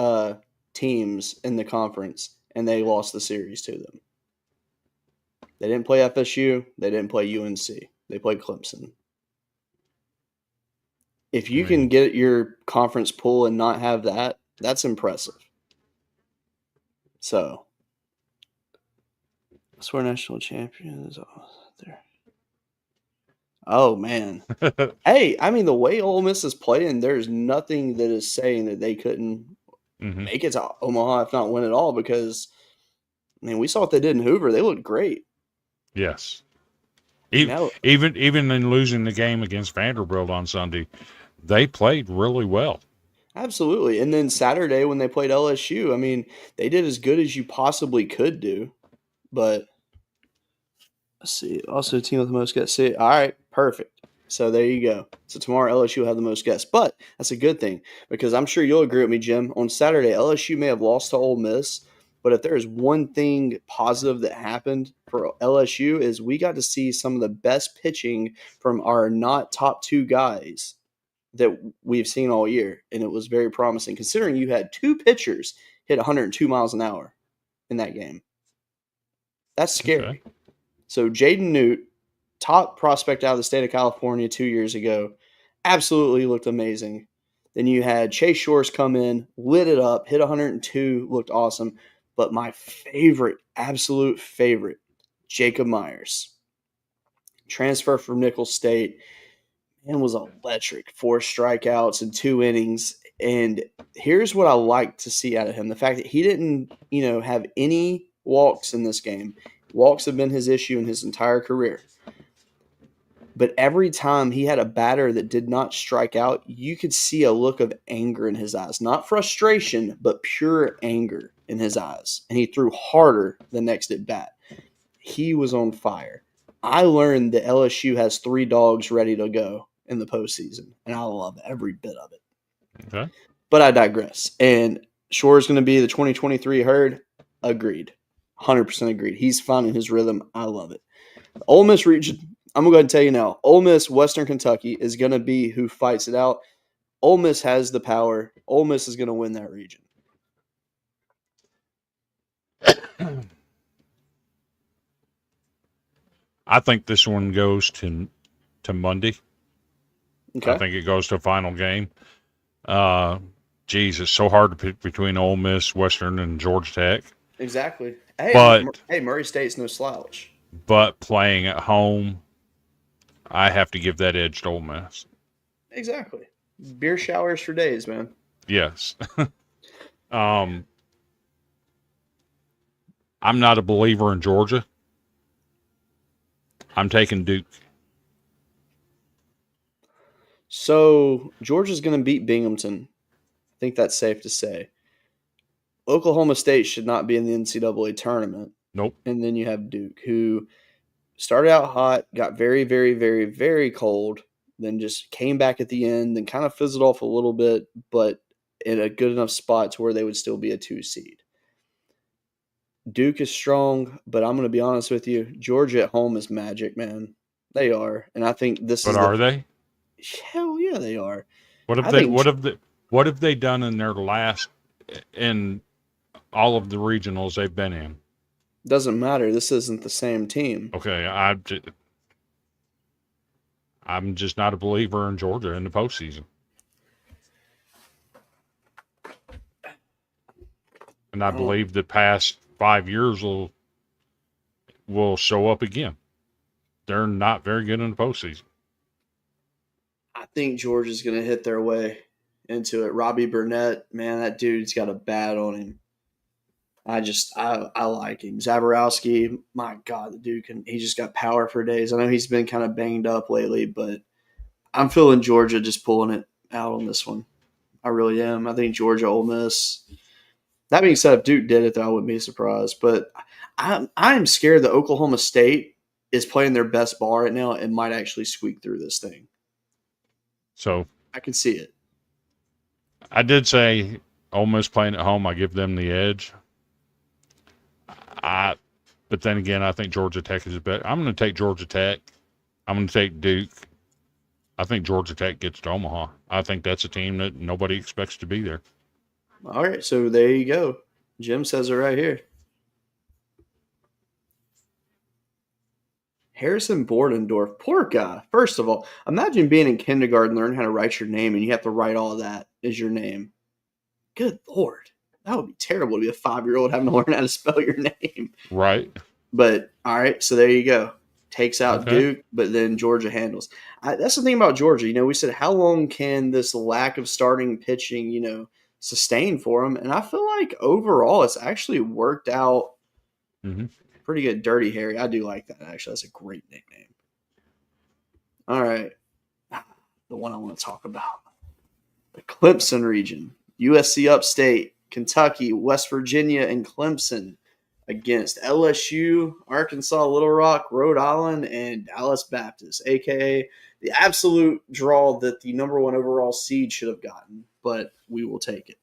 S2: teams in the conference, and they lost the series to them. They didn't play FSU. They didn't play UNC. They played Clemson. If you can get your conference pool and not have that, that's impressive. So, I swear national champion is there. Oh, man. Hey, I mean, the way Ole Miss is playing, there's nothing that is saying that they couldn't make it to Omaha, if not win it all, because, I mean, we saw what they did in Hoover. They looked great.
S3: Yes. Even in losing the game against Vanderbilt on Sunday, they played really well.
S2: Absolutely. And then Saturday when they played LSU, I mean, they did as good as you possibly could do. But let's see. Also, the team with the most guests. See, all right, perfect. So there you go. So tomorrow LSU will have the most guests. But that's a good thing because I'm sure you'll agree with me, Jim. On Saturday, LSU may have lost to Ole Miss, but if there is one thing positive that happened for LSU is we got to see some of the best pitching from our not top 2 guys that we've seen all year, and it was very promising considering you had two pitchers hit 102 miles an hour in that game. That's scary.
S3: Okay.
S2: So Jaden Newt, top prospect out of the state of California 2 years ago, absolutely looked amazing. Then you had Chase Shores come in, lit it up, hit 102, looked awesome. But my favorite, absolute favorite, Jacob Myers, transfer from Nicholls State, and was electric. 4 strikeouts in 2 innings. And here's what I like to see out of him. The fact that he didn't, have any walks in this game. Walks have been his issue in his entire career. But every time he had a batter that did not strike out, you could see a look of anger in his eyes. Not frustration, but pure anger in his eyes. And he threw harder the next at bat. He was on fire. I learned that LSU has 3 dogs ready to go in the postseason, and I love every bit of it.
S3: Okay.
S2: But I digress. And Shore is going to be the 2023 herd. Agreed. 100% agreed. He's finding his rhythm. I love it. The Ole Miss region, I'm going to go ahead and tell you now. Ole Miss, Western Kentucky is going to be who fights it out. Ole Miss has the power. Ole Miss is going to win that region.
S3: I think this one goes to Monday.
S2: Okay.
S3: I think it goes to a final game. It's so hard to pick between Ole Miss, Western, and Georgia Tech.
S2: Exactly. Hey,
S3: But
S2: Murray State's no slouch.
S3: But playing at home, I have to give that edge to Ole Miss.
S2: Exactly. Beer showers for days, man.
S3: Yes. I'm not a believer in Georgia. I'm taking Duke.
S2: So Georgia's going to beat Binghamton. I think that's safe to say. Oklahoma State should not be in the NCAA tournament.
S3: Nope.
S2: And then you have Duke, who started out hot, got very, very, very, very cold, then just came back at the end and kind of fizzled off a little bit, but in a good enough spot to where they would still be a 2 seed. Duke is strong, but I'm going to be honest with you. Georgia at home is magic, man. They are. And I think this
S3: But
S2: is
S3: are they?
S2: Hell yeah, they are.
S3: What have they done in their last in all of the regionals they've been in?
S2: Doesn't matter. This isn't the same team.
S3: Okay, I'm just not a believer in Georgia in the postseason. And I believe the past 5 years will show up again. They're not very good in the postseason.
S2: I think Georgia's going to hit their way into it. Robbie Burnett, man, that dude's got a bat on him. I like him. Zaborowski, my God, the dude he just got power for days. I know he's been kind of banged up lately, but I'm feeling Georgia just pulling it out on this one. I really am. I think Georgia, Ole Miss. That being said, if Duke did it, though, I wouldn't be surprised. But I'm scared that Oklahoma State is playing their best ball right now and might actually squeak through this thing.
S3: So
S2: I can see it.
S3: I did say Ole Miss playing at home, I give them the edge. But then again, I think Georgia Tech is better. I'm going to take Georgia Tech. I'm going to take Duke. I think Georgia Tech gets to Omaha. I think that's a team that nobody expects to be there.
S2: All right, so there you go. Jim says it right here. Harrison Bordendorf, poor guy. First of all, imagine being in kindergarten, learning how to write your name, and you have to write all that as your name. Good Lord. That would be terrible to be a 5-year-old having to learn how to spell your name.
S3: Right.
S2: But, all right, so there you go. Takes out Duke, but then Georgia handles. That's the thing about Georgia. We said, how long can this lack of starting pitching, sustain for them? And I feel like overall it's actually worked out pretty good. Dirty Harry. I do like that, actually. That's a great nickname. All right. The one I want to talk about. The Clemson region. USC Upstate, Kentucky, West Virginia, and Clemson against LSU, Arkansas, Little Rock, Rhode Island, and Dallas Baptist, a.k.a. the absolute draw that the number 1 overall seed should have gotten, but we will take it.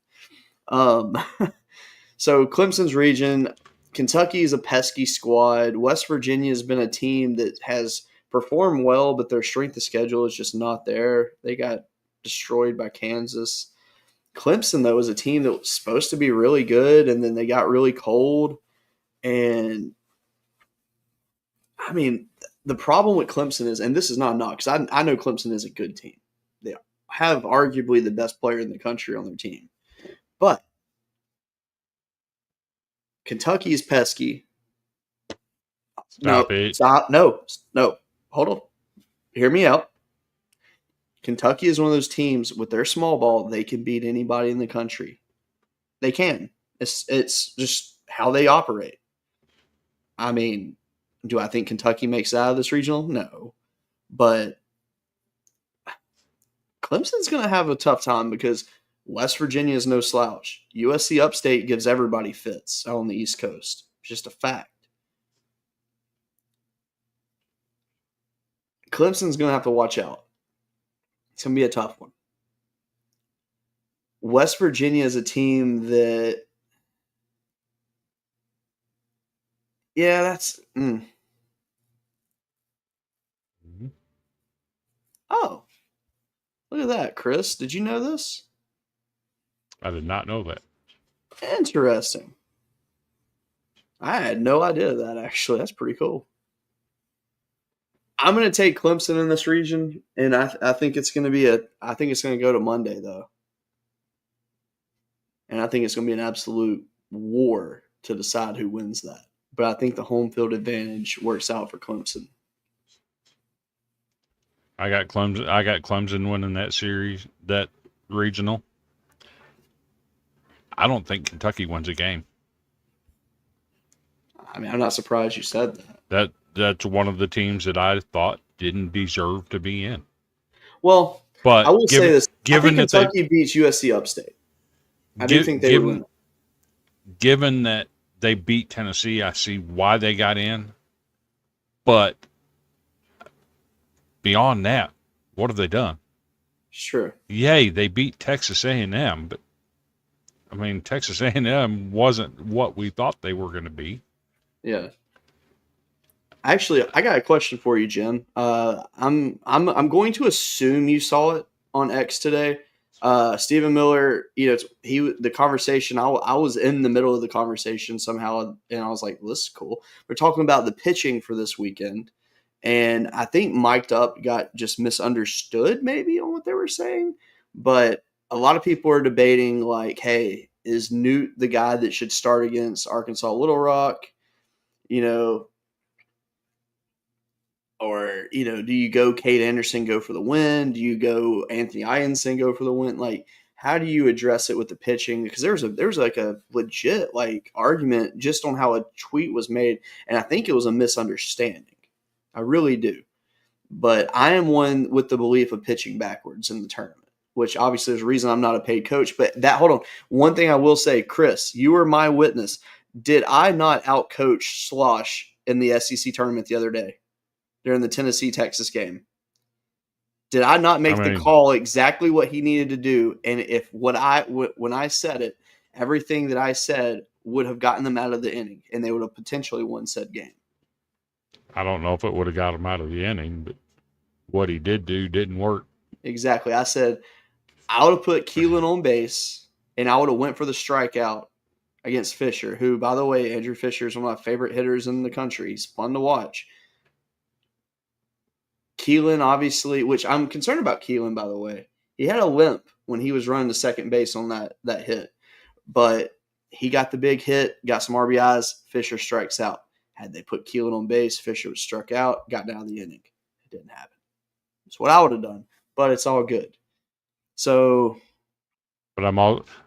S2: So Clemson's region, Kentucky is a pesky squad. West Virginia has been a team that has performed well, but their strength of schedule is just not there. They got destroyed by Kansas. Clemson, though, was a team that was supposed to be really good, and then they got really cold. And, I mean, the problem with Clemson is, and this is not a knock, because I know Clemson is a good team. They have arguably the best player in the country on their team. But Kentucky is pesky.
S3: Stop it.
S2: Stop. No. Hold on. Hear me out. Kentucky is one of those teams with their small ball, they can beat anybody in the country. They can. It's just how they operate. I mean, do I think Kentucky makes it out of this regional? No. But Clemson's going to have a tough time because West Virginia is no slouch. USC Upstate gives everybody fits on the East Coast. It's just a fact. Clemson's going to have to watch out. It's going to be a tough one. West Virginia is a team that, yeah, that's. Oh, look at that, Chris. Did you know this?
S3: I did not know that.
S2: Interesting. I had no idea that, actually. That's pretty cool. I'm going to take Clemson in this region, and I think it's going to be I think it's going to go to Monday, though. And I think it's going to be an absolute war to decide who wins that. But I think the home field advantage works out for Clemson.
S3: I got Clemson winning that series, that regional. I don't think Kentucky wins a game.
S2: I mean, I'm not surprised you said that.
S3: That's one of the teams that I thought didn't deserve to be in.
S2: Well,
S3: but
S2: I will say this. I think
S3: that
S2: Kentucky beats USC Upstate. I do think they would win.
S3: Given that they beat Tennessee, I see why they got in. But beyond that, what have they done?
S2: Sure.
S3: Yay, they beat Texas A&M, but I mean, Texas A&M wasn't what we thought they were going to be.
S2: Yeah. Actually, I got a question for you, Jim. I'm going to assume you saw it on X today. Stephen Miller, the conversation. I was in the middle of the conversation somehow, and I was like, well, "This is cool." We're talking about the pitching for this weekend, and I think Mic'd Up got just misunderstood maybe on what they were saying. But a lot of people are debating like, "Hey, is Newt the guy that should start against Arkansas Little Rock?" Or, do you go Cade Anderson, go for the win? Do you go Anthony Ianson, go for the win? Like, how do you address it with the pitching? Because there was like a legit argument just on how a tweet was made, and I think it was a misunderstanding. I really do. But I am one with the belief of pitching backwards in the tournament, which obviously is a reason I'm not a paid coach. But hold on. One thing I will say, Chris, you were my witness. Did I not outcoach Slosh in the SEC tournament the other day during the Tennessee-Texas game? Did I not make the call exactly what he needed to do? And if when I said it, everything that I said would have gotten them out of the inning, and they would have potentially won said game.
S3: I don't know if it would have got him out of the inning, but what he did do didn't work.
S2: Exactly. I said I would have put Keelan on base, and I would have went for the strikeout against Fisher, who, by the way, Andrew Fisher is one of my favorite hitters in the country. He's fun to watch. Keelan, obviously, which I'm concerned about Keelan, by the way. He had a limp when he was running to second base on that hit. But he got the big hit, got some RBIs, Fisher strikes out. Had they put Keelan on base, Fisher was struck out, got down the inning. It didn't happen. It's what I would have done, but it's all good. So,
S3: but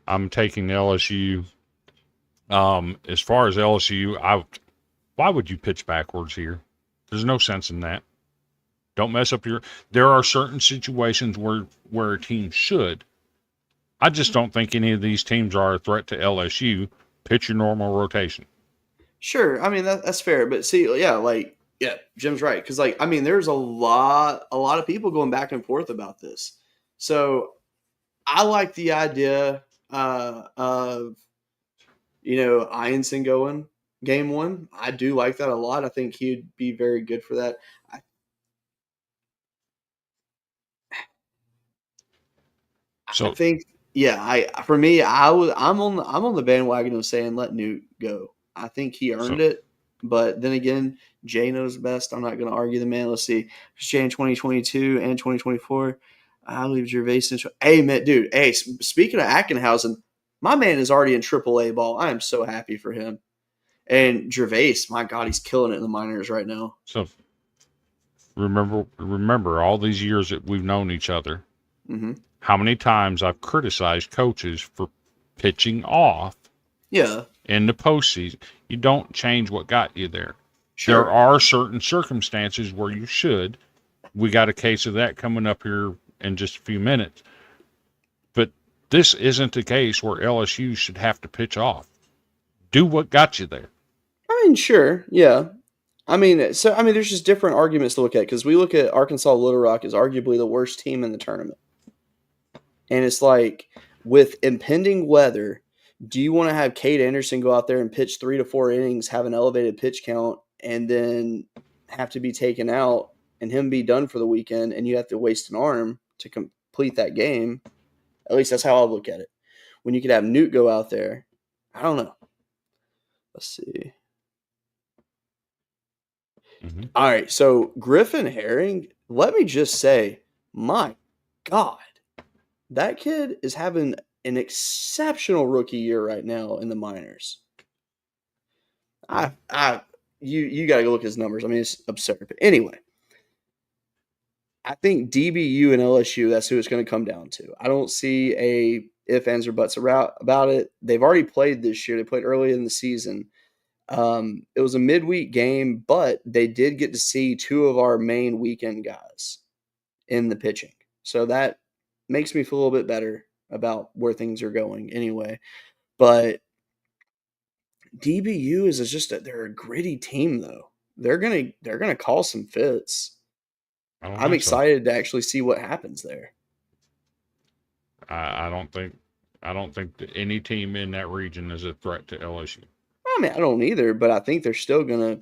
S3: I'm taking LSU. As far as LSU, why would you pitch backwards here? There's no sense in that. Don't mess up there are certain situations where a team should. I just don't think any of these teams are a threat to LSU. Pitch your normal rotation.
S2: Sure. I mean, that's fair. But see, Jim's right. Because, there's a lot of people going back and forth about this. So I like the idea of, Ianson going game one. I do like that a lot. I think he'd be very good for that.
S3: So
S2: think, yeah, for me, I'm on the bandwagon of saying let Newt go. I think he earned
S3: so
S2: it, but then again, Jay knows best. I'm not going to argue the man. Let's see, Jay in 2022 and 2024. I leave Gervais. Hey, man, dude. Hey, speaking of Ackenhausen, my man is already in AAA ball. I am so happy for him. And Gervais, my God, he's killing it in the minors right now.
S3: so remember all these years that we've known each other.
S2: Mm-hmm.
S3: How many times I've criticized coaches for pitching off
S2: Yeah,
S3: in the postseason. You don't change what got you there.
S2: sure.
S3: There are certain circumstances where you should. We got a case of that coming up here in just a few minutes. But this isn't a case where LSU should have to pitch off. Do what got you there.
S2: I mean, sure, yeah. There's just different arguments to look at because we look at Arkansas Little Rock as arguably the worst team in the tournament, and it's like with impending weather, do you want to have Cade Anderson go out there and pitch 3 to 4 innings, have an elevated pitch count, and then have to be taken out and him be done for the weekend, and you have to waste an arm to complete that game? At least that's how I look at it. When you could have Newt go out there, I don't know. Let's see.
S3: Mm-hmm.
S2: All right, so Griffin Herring, let me just say, my God, that kid is having an exceptional rookie year right now in the minors. You got to go look at his numbers. I mean, it's absurd. But anyway, I think DBU and LSU, that's who it's going to come down to. I don't see a if, ands, or buts about it. They've already played this year. They played early in the season. It was a midweek game, but they did get to see 2 of our main weekend guys in the pitching. So that makes me feel a little bit better about where things are going anyway. But DBU is just they're a gritty team though. They're gonna call some fits. I'm excited to actually see what happens there.
S3: I don't think that any team in that region is a threat to LSU.
S2: I mean, I don't either, but I think they're still gonna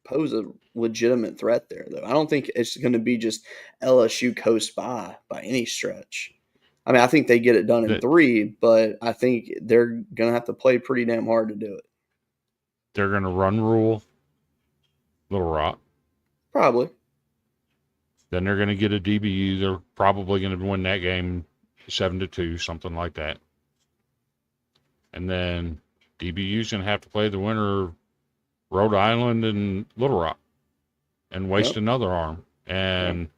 S2: pose a legitimate threat there, though. I don't think it's going to be just LSU coast by any stretch. I mean, I think they get it done in 3, but I think they're going to have to play pretty damn hard to do it.
S3: They're going to run rule Little Rock.
S2: Probably.
S3: Then they're going to get a DBU. They're probably going to win that game 7-2, something like that. And then DBU's going to have to play the winner of Rhode Island and Little Rock and waste another arm. And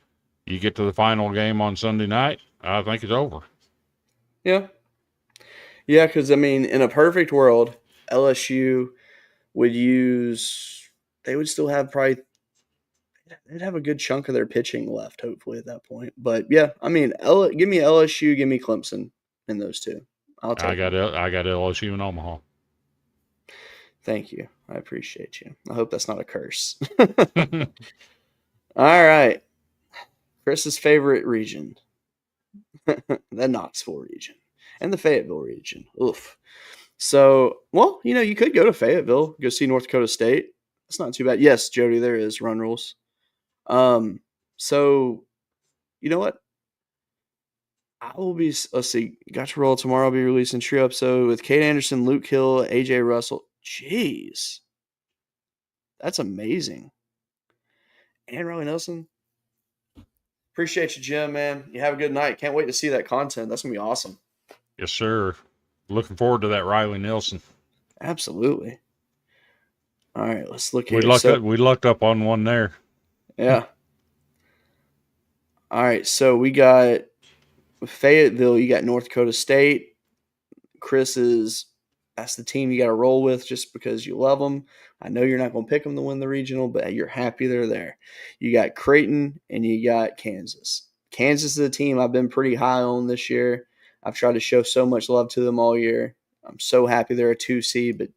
S3: you get to the final game on Sunday night, I think it's over.
S2: Yeah. Yeah, because, I mean, in a perfect world, LSU would they would still have they'd have a good chunk of their pitching left, hopefully, at that point. But, yeah, I mean, give me LSU, give me Clemson in those 2. I'll take
S3: I got LSU in Omaha.
S2: Thank you. I appreciate you. I hope that's not a curse. All right. Chris's favorite region, the Knoxville region and the Fayetteville region. Oof. So, well, you could go to Fayetteville, go see North Dakota State. That's not too bad. Yes, Jody, there is run rules. So, you know what? Let's see, Got to Roll tomorrow. I'll be releasing trio episode with Kate Anderson, Luke Hill, AJ Russell. Jeez. That's amazing. And Riley Nelson. Appreciate you, Jim, man. You have a good night. Can't wait to see that content. That's going to be awesome.
S3: Yes, sir. Looking forward to that Riley Nelson.
S2: Absolutely. All right, let's look
S3: here. We lucked up on one there.
S2: Yeah. All right, so we got Fayetteville. You got North Dakota State. That's the team you got to roll with just because you love them. I know you're not going to pick them to win the regional, but you're happy they're there. You got Creighton and you got Kansas. Kansas is a team I've been pretty high on this year. I've tried to show so much love to them all year. I'm so happy they're a 2 seed, but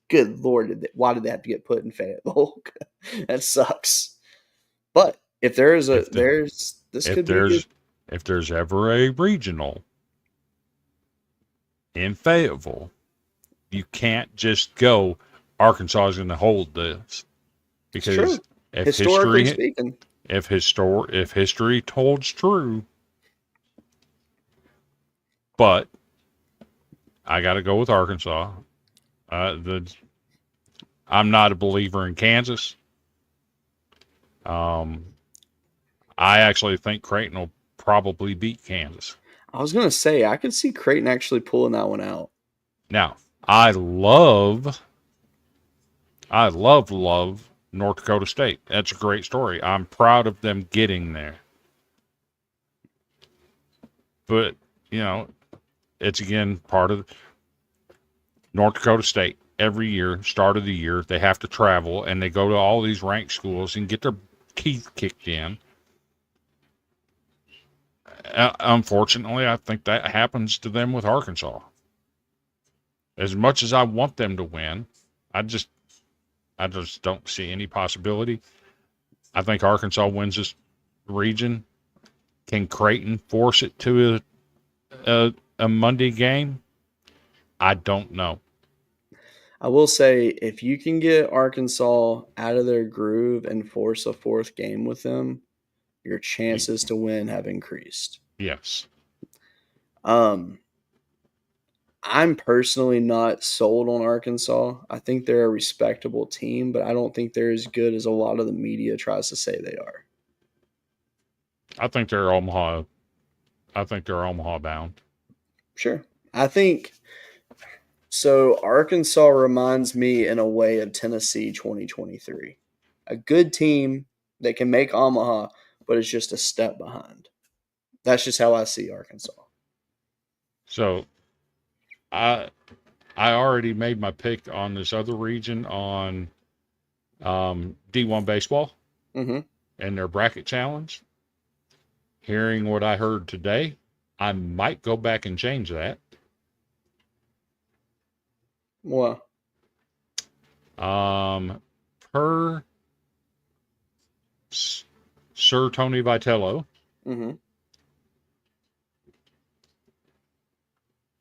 S2: good Lord, why did they have to get put in Fayetteville? That sucks. But if there's
S3: ever a regional in Fayetteville, you can't just go, Arkansas is going to hold this. Because if history holds true, but I got to go with Arkansas. I'm not a believer in Kansas. I actually think Creighton will probably beat Kansas.
S2: I was gonna say I could see Creighton actually pulling that one out.
S3: Now, I love North Dakota State. That's a great story. I'm proud of them getting there. But, it's again part of North Dakota State. Every year, start of the year, they have to travel and they go to all these ranked schools and get their teeth kicked in. Unfortunately, I think that happens to them with Arkansas. As much as I want them to win, I just don't see any possibility. I think Arkansas wins this region. Can Creighton force it to a Monday game? I don't know.
S2: I will say if you can get Arkansas out of their groove and force a fourth game with them, your chances to win have increased.
S3: Yes.
S2: I'm personally not sold on Arkansas. I think they're a respectable team, but I don't think they're as good as a lot of the media tries to say they are.
S3: I think they're Omaha bound.
S2: Sure. I think so. Arkansas reminds me in a way of Tennessee 2023. A good team that can make Omaha, but it's just a step behind. That's just how I see Arkansas.
S3: So I already made my pick on this other region on D1 baseball and their bracket challenge. Hearing what I heard today, I might go back and change that.
S2: Wow.
S3: Per Sir Tony Vitello,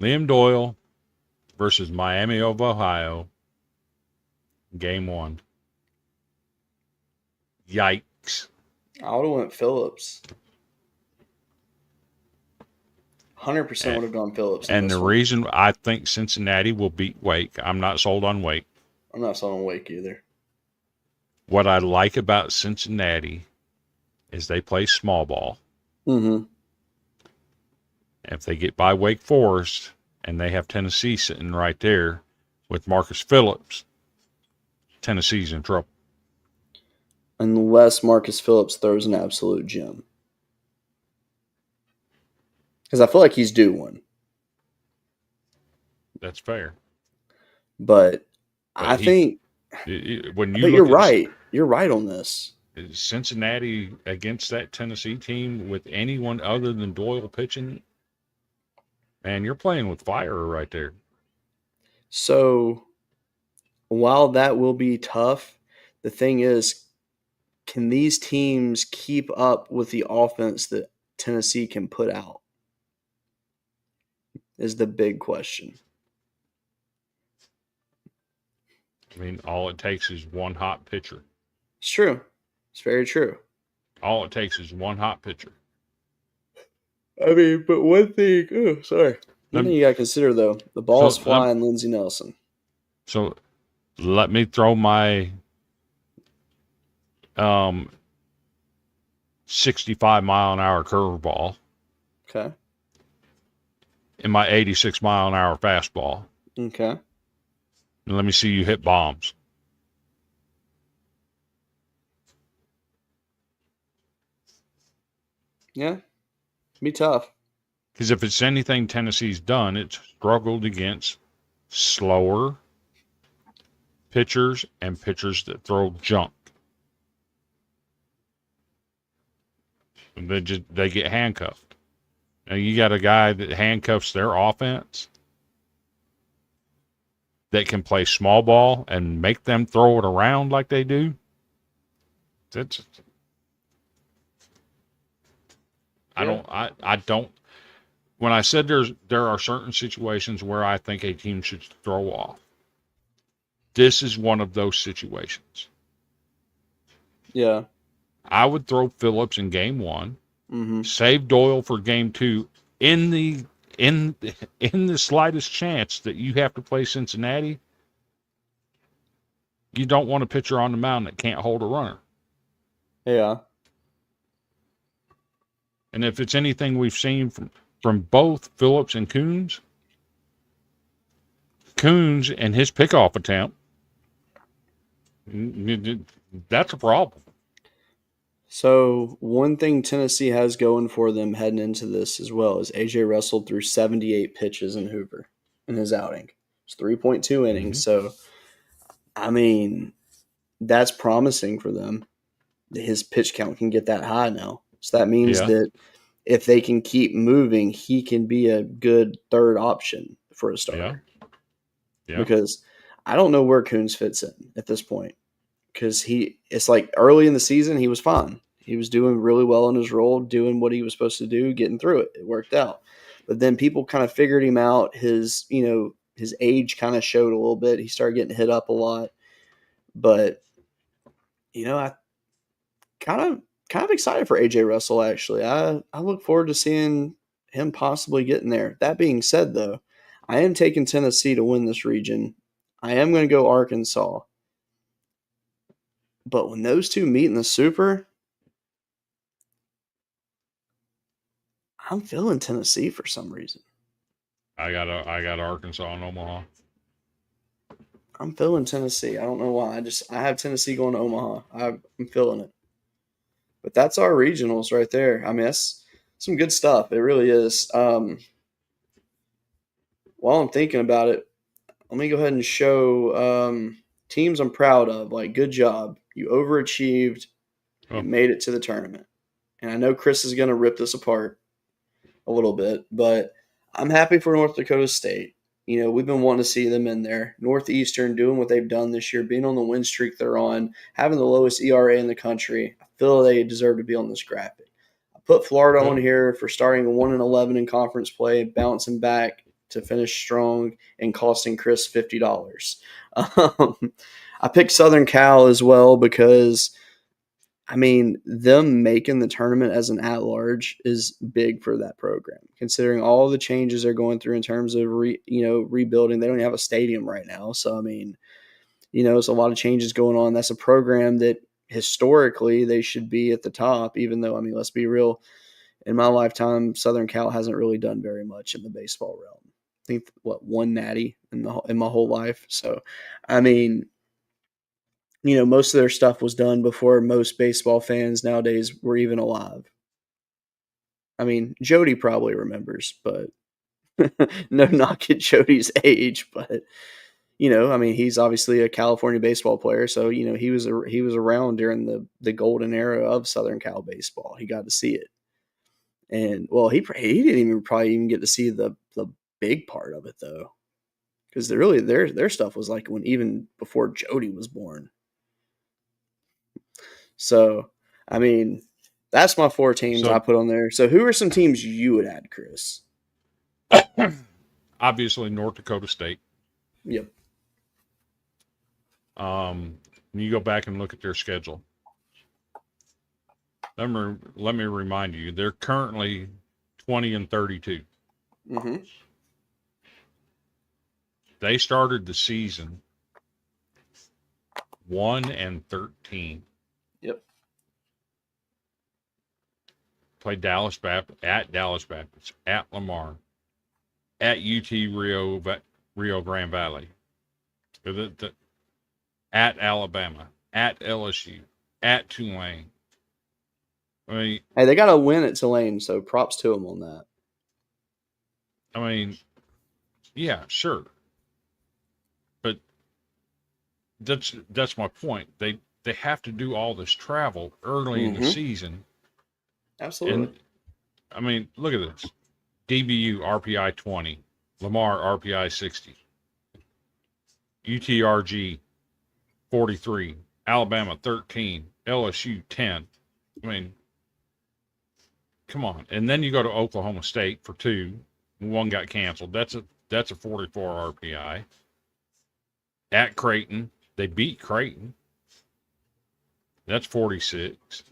S3: Liam Doyle versus Miami of Ohio, game 1. Yikes.
S2: I would have went Phillips. 100% would have gone Phillips.
S3: And the reason I think Cincinnati will beat Wake, I'm not sold on Wake.
S2: I'm not sold on Wake either.
S3: What I like about Cincinnati is they play small ball. If they get by Wake Forest and they have Tennessee sitting right there with Marcus Phillips, Tennessee's in trouble.
S2: Unless Marcus Phillips throws an absolute gem. Because I feel like he's due one.
S3: That's fair.
S2: But I think
S3: when you
S2: you're right. You're right on this.
S3: Cincinnati against that Tennessee team with anyone other than Doyle pitching, man, you're playing with fire right there.
S2: So while that will be tough, the thing is, can these teams keep up with the offense that Tennessee can put out? Is the big question.
S3: I mean, all it takes is one hot pitcher.
S2: It's true. It's very true.
S3: All it takes is one hot pitcher.
S2: I mean, but one thing, one thing you got to consider, though, the ball's flying Lindsey Nelson.
S3: So let me throw my 65-mile-an-hour curveball.
S2: Okay.
S3: And my 86-mile-an-hour fastball.
S2: Okay.
S3: And let me see you hit bombs.
S2: Yeah. Be tough.
S3: Because if it's anything Tennessee's done, it's struggled against slower pitchers and pitchers that throw junk. They get handcuffed. Now you got a guy that handcuffs their offense that can play small ball and make them throw it around like they do. I don't. When I said there are certain situations where I think a team should throw off, this is one of those situations.
S2: Yeah.
S3: I would throw Phillips in game 1, save Doyle for game 2 in the in the slightest chance that you have to play Cincinnati, you don't want a pitcher on the mound that can't hold a runner.
S2: Yeah.
S3: And if it's anything we've seen from both Phillips and Coons and his pickoff attempt, that's a problem.
S2: So one thing Tennessee has going for them heading into this as well is AJ Russell threw 78 pitches in Hoover in his outing. It's 3.2 innings. So, I mean, that's promising for them. His pitch count can get that high now. So that means that if they can keep moving, he can be a good third option for a starter.
S3: Yeah.
S2: Because I don't know where Coons fits in at this point. Because it's like early in the season, he was fine. He was doing really well in his role, doing what he was supposed to do, getting through it. It worked out. But then people kind of figured him out. His age kind of showed a little bit. He started getting hit up a lot. But, I kind of excited for AJ Russell, actually. I look forward to seeing him possibly getting there. That being said, though, I am taking Tennessee to win this region. I am going to go Arkansas. But when those two meet in the Super, I'm feeling Tennessee for some reason.
S3: I got Arkansas and Omaha.
S2: I'm feeling Tennessee. I don't know why. I have Tennessee going to Omaha. I'm feeling it. But that's our regionals right there. I mean, that's some good stuff. It really is. While I'm thinking about it, let me go ahead and show teams I'm proud of. Like, good job. You overachieved. You made it to the tournament. And I know Chris is going to rip this apart a little bit, but I'm happy for North Dakota State. We've been wanting to see them in there. Northeastern doing what they've done this year, being on the win streak they're on, having the lowest ERA in the country. I feel they deserve to be on this graphic. I put Florida on here for starting 1-11 in conference play, bouncing back to finish strong and costing Chris $50. I picked Southern Cal as well because – them making the tournament as an at-large is big for that program, considering all the changes they're going through in terms of rebuilding. They don't even have a stadium right now. So, it's a lot of changes going on. That's a program that historically they should be at the top, even though, let's be real. In my lifetime, Southern Cal hasn't really done very much in the baseball realm. I think, one natty in my whole life. So, most of their stuff was done before most baseball fans nowadays were even alive. Jody probably remembers, but no knock at Jody's age. But, he's obviously a California baseball player. So, he was around during the golden era of Southern Cal baseball. He got to see it. And, well, he didn't probably even get to see the big part of it, though. Because really their stuff was like even before Jody was born. So, that's my 4 teams I put on there. So, who are some teams you would add, Chris?
S3: Obviously, North Dakota State.
S2: Yep.
S3: When you go back and look at their schedule, let me remind you, they're currently 20-32.
S2: Mm-hmm.
S3: They started the season 1-13.
S2: Yep.
S3: Played Dallas Baptist, at Lamar, at UT Rio Grande Valley, at Alabama, at LSU, at Tulane. Hey,
S2: they got a win at Tulane, so props to them on that.
S3: Yeah, sure. But that's my point. They have to do all this travel early in the season.
S2: Absolutely.
S3: And, look at this. DBU RPI 20, Lamar RPI 60, UTRG 43, Alabama 13, LSU 10. Come on. And then you go to Oklahoma State for 2. One got canceled. That's a 44 RPI. At Creighton, they beat Creighton. That's 46.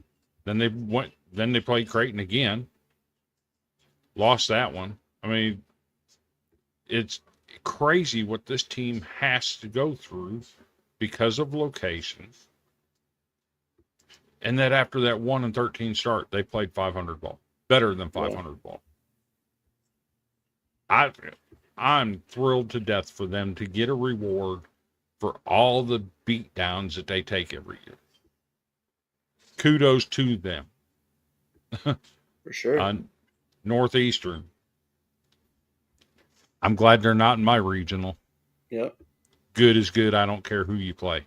S3: Then they played Creighton again. Lost that one. it's crazy what this team has to go through because of location. And that after that 1-13 start, they played 500 ball, better than 500 ball. I'm thrilled to death for them to get a reward for all the beatdowns that they take every year. Kudos to them.
S2: For sure.
S3: Northeastern. I'm glad they're not in my regional.
S2: Yep.
S3: Good is good. I don't care who you play.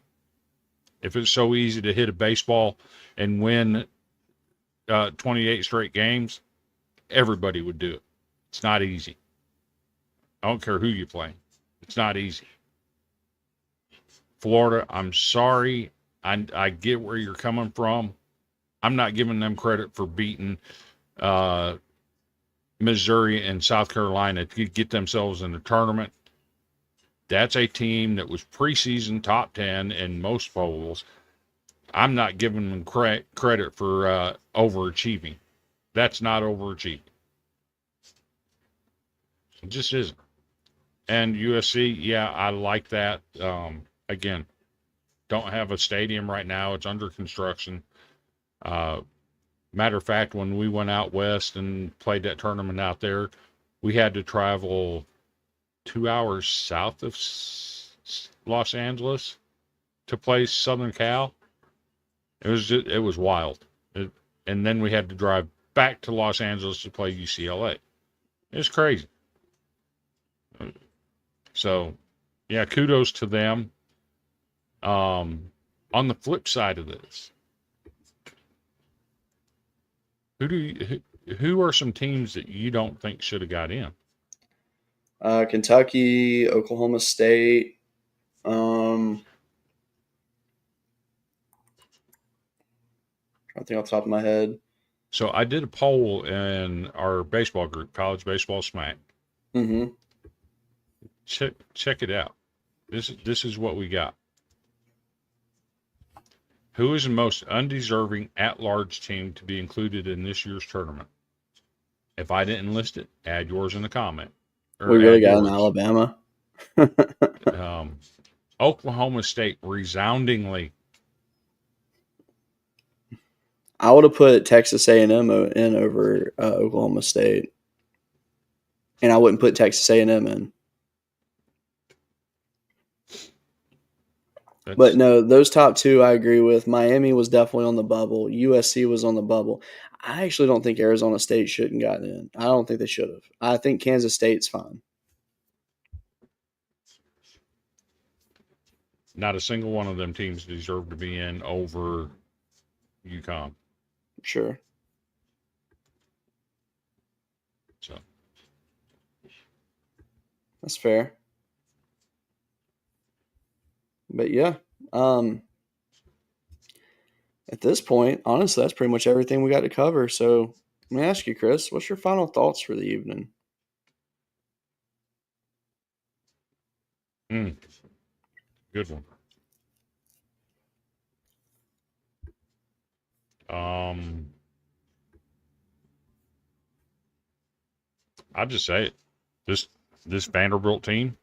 S3: If it's so easy to hit a baseball and win 28 straight games, everybody would do it. It's not easy. I don't care who you play. It's not easy. Florida, I'm sorry. I get where you're coming from. I'm not giving them credit for beating Missouri and South Carolina to get themselves in the tournament. That's a team that was preseason top 10 in most polls. I'm not giving them credit for overachieving. That's not overachieving. It just isn't. And USC, yeah, I like that. Again, don't have a stadium right now. It's under construction. Matter of fact, when we went out west and played that tournament out there, we had to travel 2 hours south of Los Angeles to play Southern Cal. It was wild. And then we had to drive back to Los Angeles to play UCLA. It's crazy. So, yeah, kudos to them. On the flip side of this, who are some teams that you don't think should have got in?
S2: Kentucky, Oklahoma State. I think off the top of my head.
S3: So I did a poll in our baseball group, College Baseball Smack.
S2: Mm-hmm.
S3: Check it out. This is what we got. Who is the most undeserving at-large team to be included in this year's tournament? If I didn't list it, add yours in the comment.
S2: We really got in Alabama.
S3: Oklahoma State, resoundingly.
S2: I would have put Texas A&M in over Oklahoma State, and I wouldn't put Texas A&M in. But no, those top two I agree with. Miami was definitely on the bubble. USC was on the bubble. I actually don't think Arizona State shouldn't gotten in. I don't think they should have. I think Kansas State's fine.
S3: Not a single one of them teams deserve to be in over UConn.
S2: Sure.
S3: So
S2: that's fair. But yeah, at this point, honestly, that's pretty much everything we got to cover. So let me ask you, Chris, what's your final thoughts for the evening?
S3: Good one. I'll just say it. This Vanderbilt team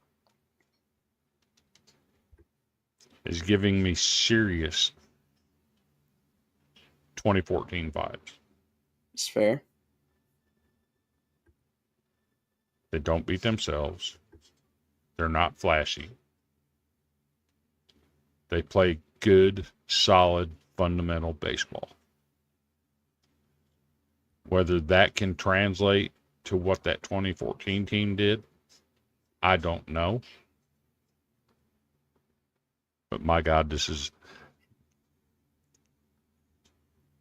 S3: is giving me serious 2014 vibes.
S2: It's fair.
S3: They don't beat themselves. They're not flashy. They play good, solid, fundamental baseball. Whether that can translate to what that 2014 team did, I don't know. But my God, this is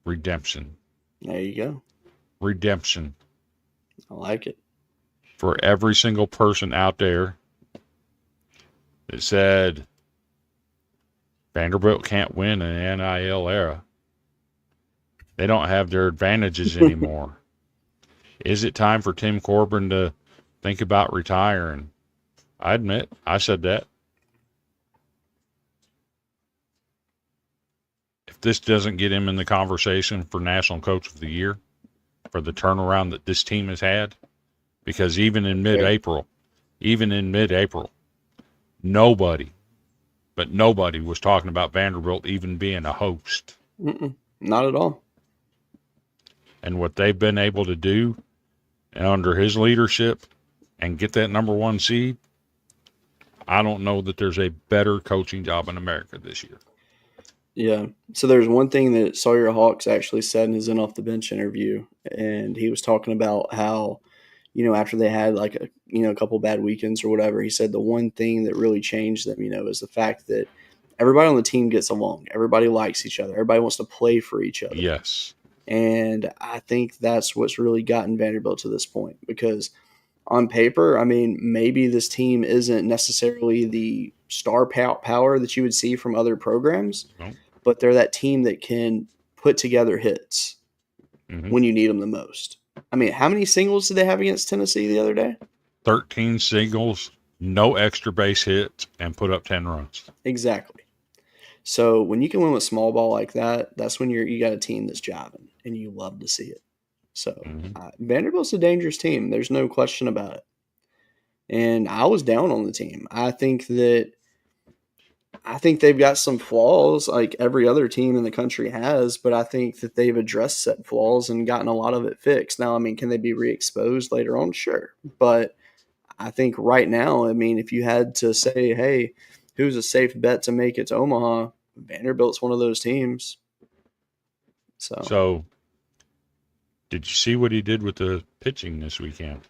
S3: redemption.
S2: There you go.
S3: Redemption.
S2: I like it.
S3: For every single person out there that said Vanderbilt can't win in an NIL era. They don't have their advantages anymore. Is it time for Tim Corbin to think about retiring? I admit, I said that. If this doesn't get him in the conversation for National Coach of the Year, for the turnaround that this team has had, because even in mid-April, even in mid-April, nobody was talking about Vanderbilt even being a host.
S2: Not at all.
S3: And what they've been able to do under his leadership and get that number 1 seed, I don't know that there's a better coaching job in America this year.
S2: Yeah. So there's one thing that Sawyer Hawks actually said in his In Off the Bench interview, and he was talking about how, after they had like a couple bad weekends or whatever, he said the one thing that really changed them, is the fact that everybody on the team gets along. Everybody likes each other. Everybody wants to play for each other.
S3: Yes.
S2: And I think that's what's really gotten Vanderbilt to this point, because on paper, I mean, maybe this team isn't necessarily the star power that you would see from other programs, but they're that team that can put together hits when you need them the most. I mean, how many singles did they have against Tennessee the other day?
S3: 13 singles, no extra base hits, and put up 10 runs.
S2: Exactly. So when you can win with small ball like that, that's when you got a team that's jiving, and you love to see it. So Vanderbilt's a dangerous team. There's no question about it. And I was down on the team. I think they've got some flaws like every other team in the country has, but I think that they've addressed said flaws and gotten a lot of it fixed. Now, I mean, can they be re-exposed later on? Sure. But I think right now, I mean, if you had to say, hey, who's a safe bet to make it to Omaha, Vanderbilt's one of those teams.
S3: So did you see what he did with the pitching this weekend?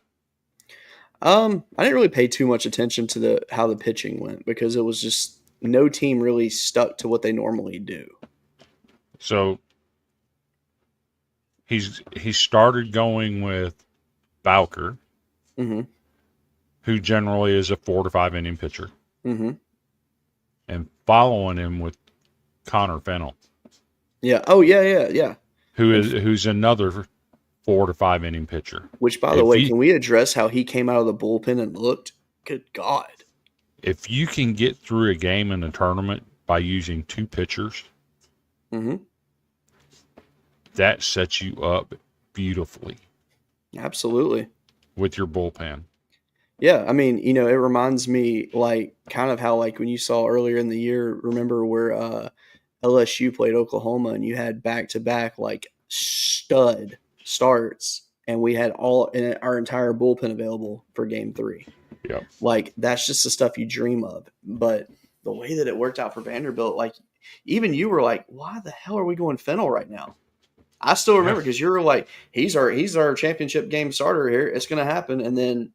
S2: I didn't really pay too much attention to how the pitching went, because it was just no team really stuck to what they normally do.
S3: So he started going with Bowker, who generally is a 4 to 5 inning pitcher, and following him with Connor Fennell.
S2: Yeah. Oh, yeah.
S3: Who's another 4 to 5 inning pitcher.
S2: Which, by the way, can we address how he came out of the bullpen and looked? Good God.
S3: If you can get through a game in a tournament by using 2 pitchers, that sets you up beautifully.
S2: Absolutely.
S3: With your bullpen.
S2: Yeah, I mean, it reminds me like kind of how like when you saw earlier in the year, remember where LSU played Oklahoma and you had back-to-back like stud starts, and we had our entire bullpen available for game 3.
S3: Yeah.
S2: Like, that's just the stuff you dream of. But the way that it worked out for Vanderbilt, like, even you were like, why the hell are we going Fennell right now? I still remember, because you were like, he's our championship game starter here. It's going to happen. And then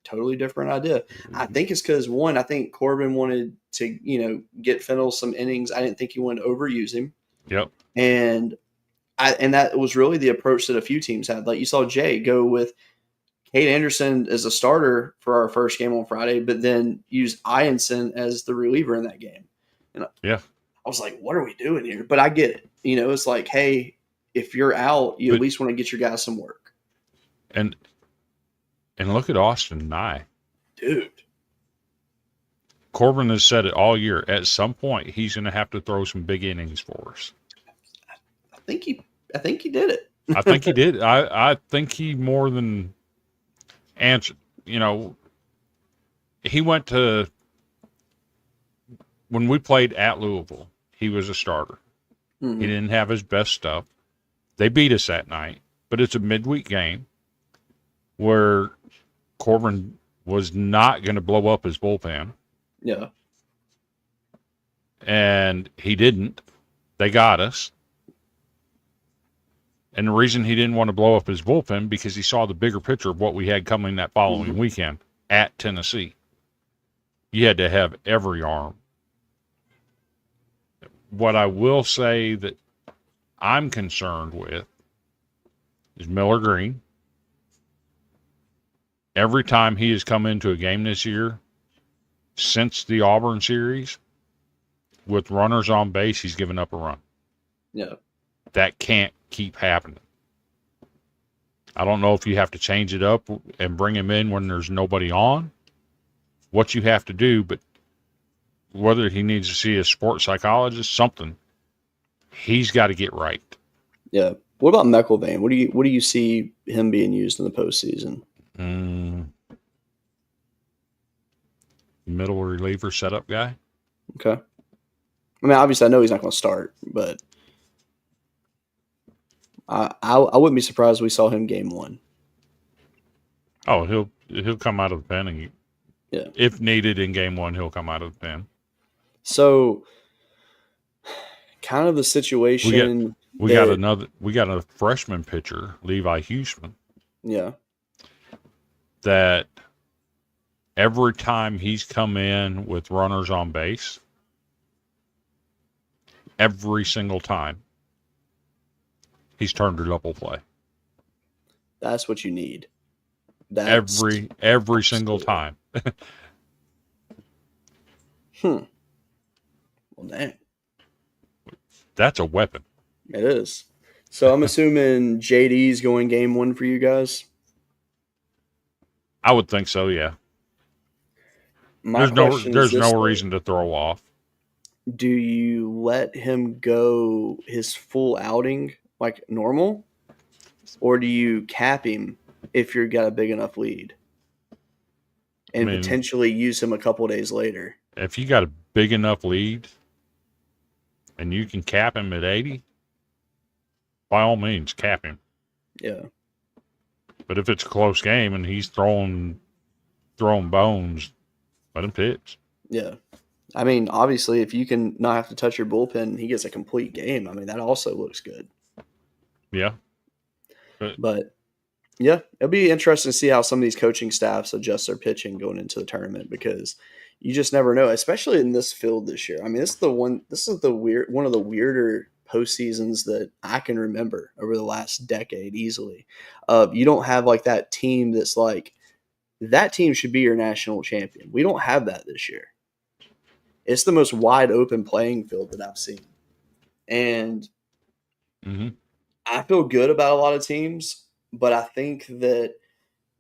S2: totally different idea. I think it's because, one, I think Corbin wanted to, get Fennell some innings. I didn't think he wanted to overuse him.
S3: Yep.
S2: And that was really the approach that a few teams had. Like, you saw Jay go with Kate Anderson as a starter for our first game on Friday, but then use Ianson as the reliever in that game. And I was like, what are we doing here? But I get it. It's like, hey, if you're out, you at least want to get your guys some work.
S3: And look at Austin Nye.
S2: Dude.
S3: Corbin has said it all year. At some point, he's going to have to throw some big innings for us.
S2: I think he did it.
S3: I think he did. I think he more than answered. He went to, when we played at Louisville, he was a starter. He didn't have his best stuff. They beat us that night, but it's a midweek game where Corbin was not going to blow up his bullpen.
S2: Yeah.
S3: And he didn't. They got us. And the reason he didn't want to blow up his bullpen, because he saw the bigger picture of what we had coming that following weekend at Tennessee. You had to have every arm. What I will say that I'm concerned with is Miller Green. Every time he has come into a game this year, since the Auburn series, with runners on base, he's given up a run.
S2: Yeah.
S3: That can't keep happening. I don't know if you have to change it up and bring him in when there's nobody on, what you have to do, but whether he needs to see a sports psychologist, something, he's got to get right.
S2: Yeah. What about McElvain? What do you see him being used in the postseason?
S3: middle reliever setup guy.
S2: Okay. I mean, obviously, I know he's not going to start, but I wouldn't be surprised if we saw him game 1.
S3: Oh, he'll come out of the pen, and
S2: Yeah.
S3: if needed in game 1, he'll come out of the pen.
S2: So, kind of the situation.
S3: We got a freshman pitcher, Levi Huseman.
S2: Yeah.
S3: That every time he's come in with runners on base, every single time, he's turned a double play.
S2: That's what you need.
S3: Every single time.
S2: Well, dang.
S3: That's a weapon.
S2: It is. So I'm assuming JD's going game 1 for you guys.
S3: I would think so, yeah. There's no reason to throw off.
S2: Do you let him go his full outing like normal? Or do you cap him if you've got a big enough lead? And potentially use him a couple days later?
S3: If you got a big enough lead and you can cap him at 80, by all means, cap him.
S2: Yeah.
S3: But if it's a close game and he's throwing bones, let him pitch.
S2: Yeah. I mean, obviously, if you can not have to touch your bullpen and he gets a complete game, I mean, that also looks good.
S3: Yeah.
S2: But yeah, it'll be interesting to see how some of these coaching staffs adjust their pitching going into the tournament, because you just never know, especially in this field this year. I mean, one of the weirder postseasons that I can remember over the last decade easily. You don't have like that team that's like, that team should be your national champion. We don't have that this year. It's the most wide open playing field that I've seen. And I feel good about a lot of teams, but I think that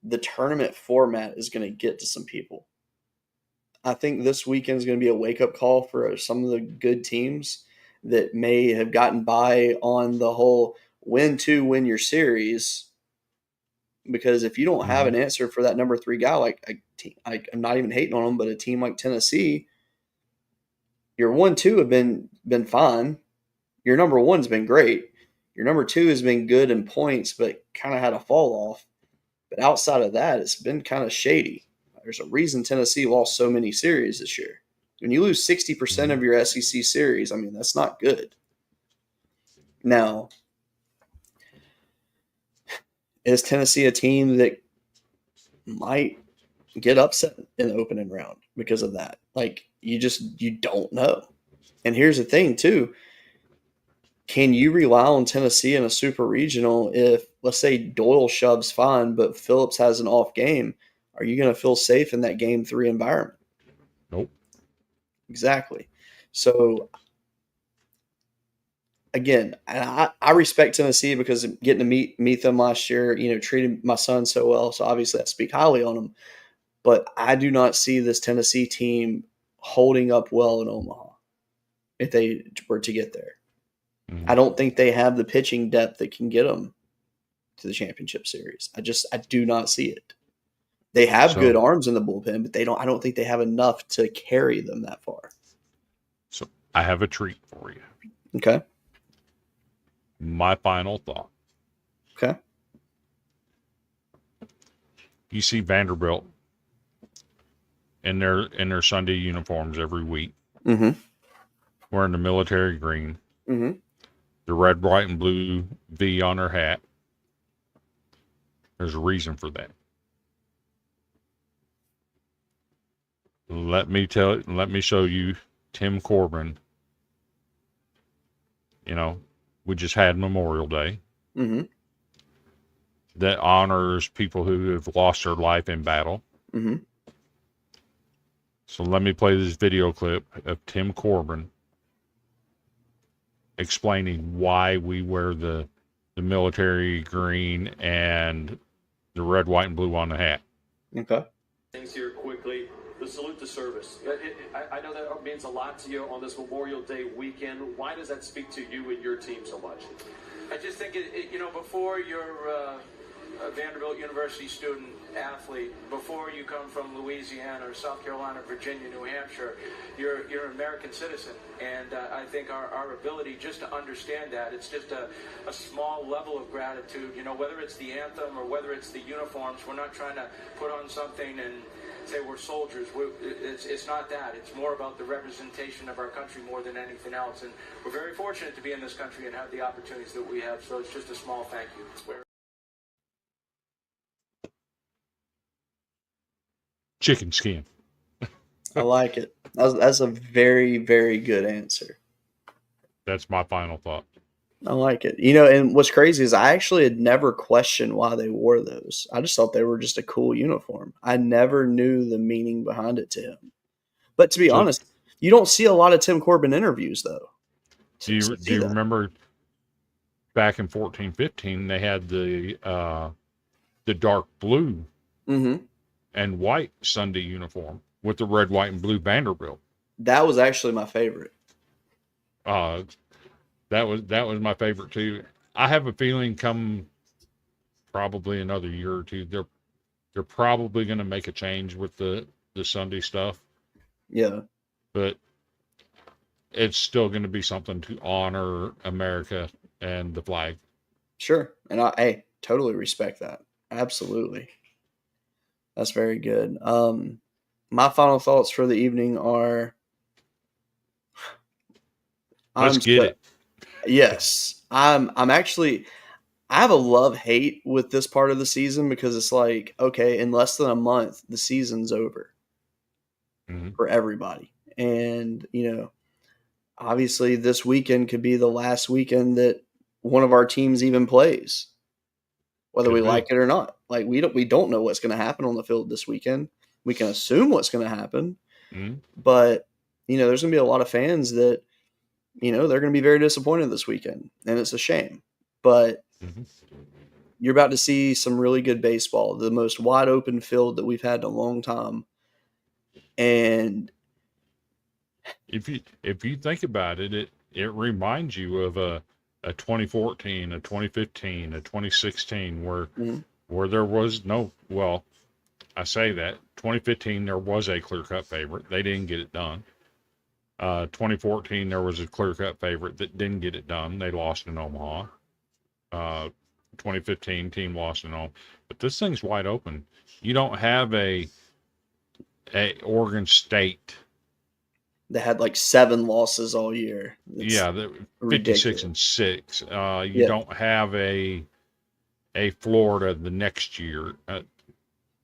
S2: the tournament format is going to get to some people. I think this weekend is going to be a wake-up call for some of the good teams that may have gotten by on the whole win your series. Because if you don't have an answer for that number 3 guy, I'm not even hating on them, but a team like Tennessee, your 1-2 have been fine. Your number 1's been great. Your number 2 has been good in points, but kind of had a fall off. But outside of that, it's been kind of shady. There's a reason Tennessee lost so many series this year. When you lose 60% of your SEC series, I mean, that's not good. Now, is Tennessee a team that might get upset in the opening round because of that? Like, you don't know. And here's the thing, too. Can you rely on Tennessee in a super regional if, let's say, Doyle shoves fine, but Phillips has an off game? Are you going to feel safe in that game 3 environment?
S3: Nope.
S2: Exactly. So, again, I respect Tennessee because getting to meet them last year, treated my son so well. So, obviously, I speak highly on them. But I do not see this Tennessee team holding up well in Omaha if they were to get there. I don't think they have the pitching depth that can get them to the championship series. I do not see it. They have good arms in the bullpen, but I don't think they have enough to carry them that far.
S3: So I have a treat for you.
S2: Okay.
S3: My final thought.
S2: Okay.
S3: You see Vanderbilt in their Sunday uniforms every week. Wearing the military green. The red, white, and blue V on their hat. There's a reason for that. Let me show you Tim Corbin. We just had Memorial Day. That honors people who have lost their life in battle. So let me play this video clip of Tim Corbin explaining why we wear the military green and the red, white, and blue on the hat.
S2: Okay.
S4: Things here quickly. The salute to service. I know that means a lot to you on this Memorial Day weekend. Why does that speak to you and your team so much?
S5: I just think, before you're a Vanderbilt University student, athlete, before you come from Louisiana or South Carolina, Virginia, New Hampshire, you're an American citizen. And I think our ability just to understand that, it's just a small level of gratitude, whether it's the anthem or whether it's the uniforms. We're not trying to put on something and say we're soldiers. It's not that. It's more about the representation of our country more than anything else. And we're very fortunate to be in this country and have the opportunities that we have. So it's just a small thank you.
S3: Chicken skin.
S2: I like it. That's a very, very good answer.
S3: That's my final thought.
S2: I like it. And what's crazy is I actually had never questioned why they wore those. I just thought they were just a cool uniform. I never knew the meaning behind it to him. But to be honest, you don't see a lot of Tim Corbin interviews, though.
S3: Do you remember back in 14-15, they had the dark blue and white Sunday uniform with the red, white, and blue Vanderbilt.
S2: That was actually my favorite.
S3: That was my favorite too. I have a feeling come probably another year or two, they're probably going to make a change with the Sunday stuff.
S2: Yeah.
S3: But it's still going to be something to honor America and the flag.
S2: Sure. And I totally respect that. Absolutely. That's very good. My final thoughts for the evening are
S3: Let's get it.
S2: Yes. I'm actually I have a love-hate with this part of the season because it's like, okay, in less than a month, the season's over for everybody. And, obviously this weekend could be the last weekend that one of our teams even plays, whether we like it or not. Like we don't know what's going to happen on the field this weekend. We can assume what's going to happen, but there's going to be a lot of fans that, they're going to be very disappointed this weekend, and it's a shame. But you're about to see some really good baseball, the most wide open field that we've had in a long time. And
S3: if you think about it, it reminds you of a 2014, a 2015, a 2016 where there was no, well, I say that 2015 there was a clear-cut favorite. They didn't get it done. 2014 there was a clear-cut favorite that didn't get it done. They lost in Omaha. 2015 team lost in Omaha. But this thing's wide open. You don't have a Oregon State.
S2: They had like 7 losses all year. It's
S3: 56-6. You don't have a Florida the next year.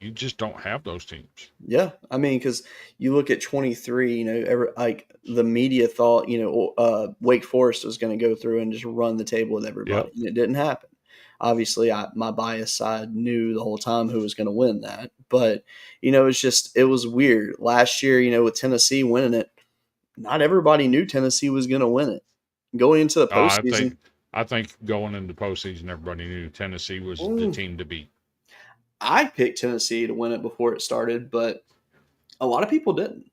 S3: You just don't have those teams.
S2: Yeah, I mean, because you look at 23. The media thought Wake Forest was going to go through and just run the table with everybody, and it didn't happen. Obviously, my bias side knew the whole time who was going to win that, but it was weird last year. With Tennessee winning it, not everybody knew Tennessee was going to win it. Going into the postseason,
S3: I think going into postseason, everybody knew Tennessee was the team to beat.
S2: I picked Tennessee to win it before it started, but a lot of people didn't.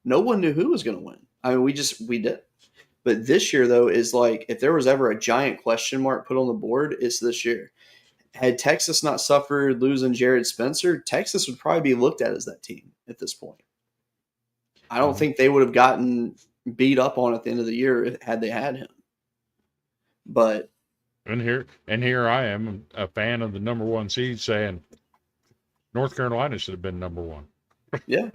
S2: No one knew who was going to win. I mean, we did. But this year, though, is like if there was ever a giant question mark put on the board, it's this year. Had Texas not suffered losing Jared Spencer, Texas would probably be looked at as that team at this point. I don't think they would have gotten beat up on at the end of the year had they had him. But
S3: And here I am, a fan of the number 1 seed, saying North Carolina should have been number 1.
S2: Yeah,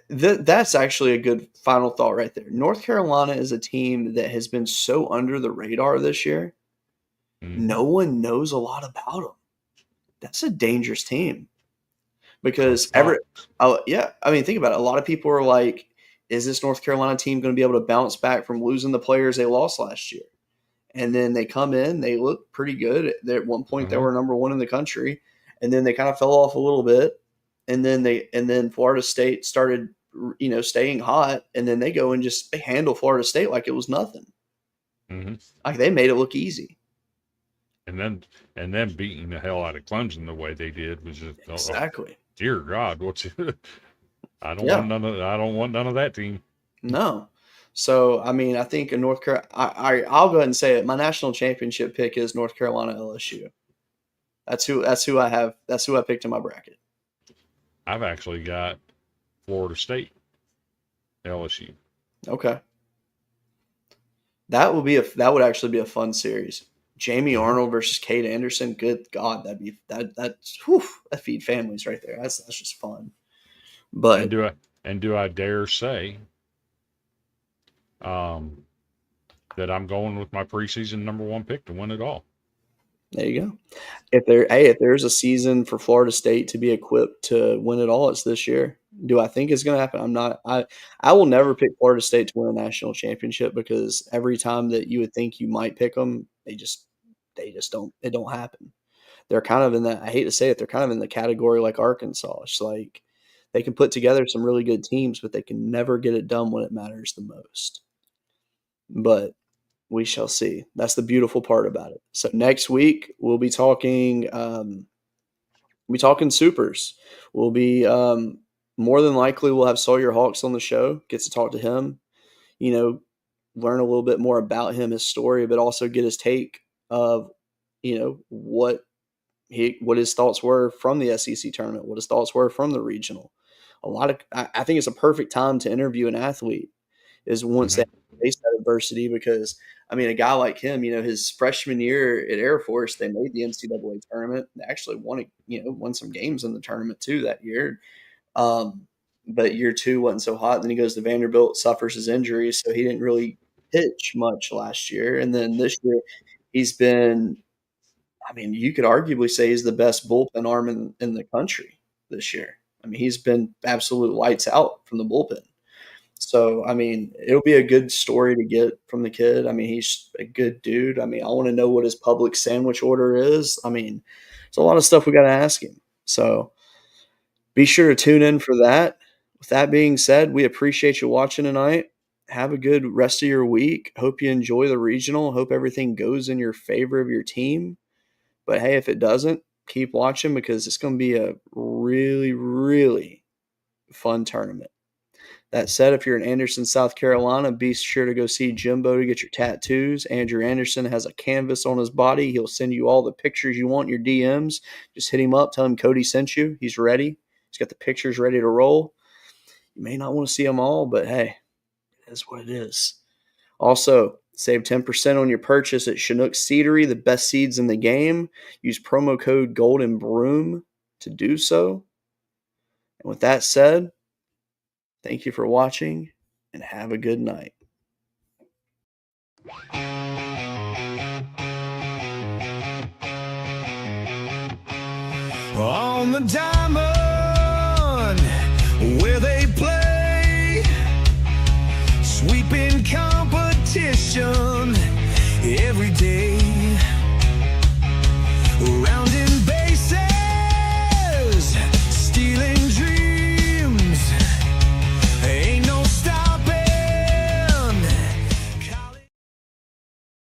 S2: that's actually a good final thought right there. North Carolina is a team that has been so under the radar this year. No one knows a lot about them. That's a dangerous team because think about it. A lot of people are like, is this North Carolina team going to be able to bounce back from losing the players they lost last year? And then they come in, they look pretty good. At one point, they were number 1 in the country, and then they kind of fell off a little bit. And then Florida State started, staying hot, and then they go and they handle Florida State like it was nothing. Like they made it look easy.
S3: And then beating the hell out of Clemson the way they did was just
S2: exactly.
S3: Dear God, I don't want none of that team.
S2: No. So, I mean, I think in North Carolina, I'll go ahead and say it. My national championship pick is North Carolina LSU. That's who I have. That's who I picked in my bracket.
S3: I've actually got Florida State, LSU.
S2: Okay. That would actually be a fun series. Jamie Arnold versus Kate Anderson. Good God, that's that feed families right there. That's just fun. But
S3: do I dare say that I'm going with my preseason number 1 pick to win it all?
S2: There you go. If there's a season for Florida State to be equipped to win it all, it's this year. Do I think it's going to happen? I'm not. I will never pick Florida State to win a national championship because every time that you would think you might pick them, they just don't. It don't happen. They're kind of in that. I hate to say it. They're kind of in the category like Arkansas. It's like they can put together some really good teams, but they can never get it done when it matters the most. But we shall see. That's the beautiful part about it. So next week we'll be talking. Supers. We'll be more than likely we'll have Sawyer Hawks on the show. Get to talk to him. Learn a little bit more about him, his story, but also get his take of what his thoughts were from the SEC tournament, what his thoughts were from the regional. I think it's a perfect time to interview an athlete is once they face that adversity because a guy like him, his freshman year at Air Force, they made the NCAA tournament. They actually won some games in the tournament too that year. But year 2 wasn't so hot. Then he goes to Vanderbilt, suffers his injury, so he didn't really pitch much last year. And then this year, he's been. You could arguably say he's the best bullpen arm in the country this year. He's been absolute lights out from the bullpen. So, it'll be a good story to get from the kid. He's a good dude. I want to know what his public sandwich order is. There's a lot of stuff we got to ask him. So, be sure to tune in for that. With that being said, we appreciate you watching tonight. Have a good rest of your week. Hope you enjoy the regional. Hope everything goes in your favor of your team. But, hey, if it doesn't, keep watching because it's going to be a really, really fun tournament. That said, if you're in Anderson, South Carolina, be sure to go see Jimbo to get your tattoos. Andrew Anderson has a canvas on his body. He'll send you all the pictures you want in your DMs. Just hit him up. Tell him Cody sent you. He's ready. He's got the pictures ready to roll. You may not want to see them all, but, hey, it is what it is. Also, save 10% on your purchase at Chinook Seedery, the best seeds in the game. Use promo code Golden Broom to do so. And with that said, thank you for watching and have a good night.
S1: On the diamond where they play, sweeping competition every day.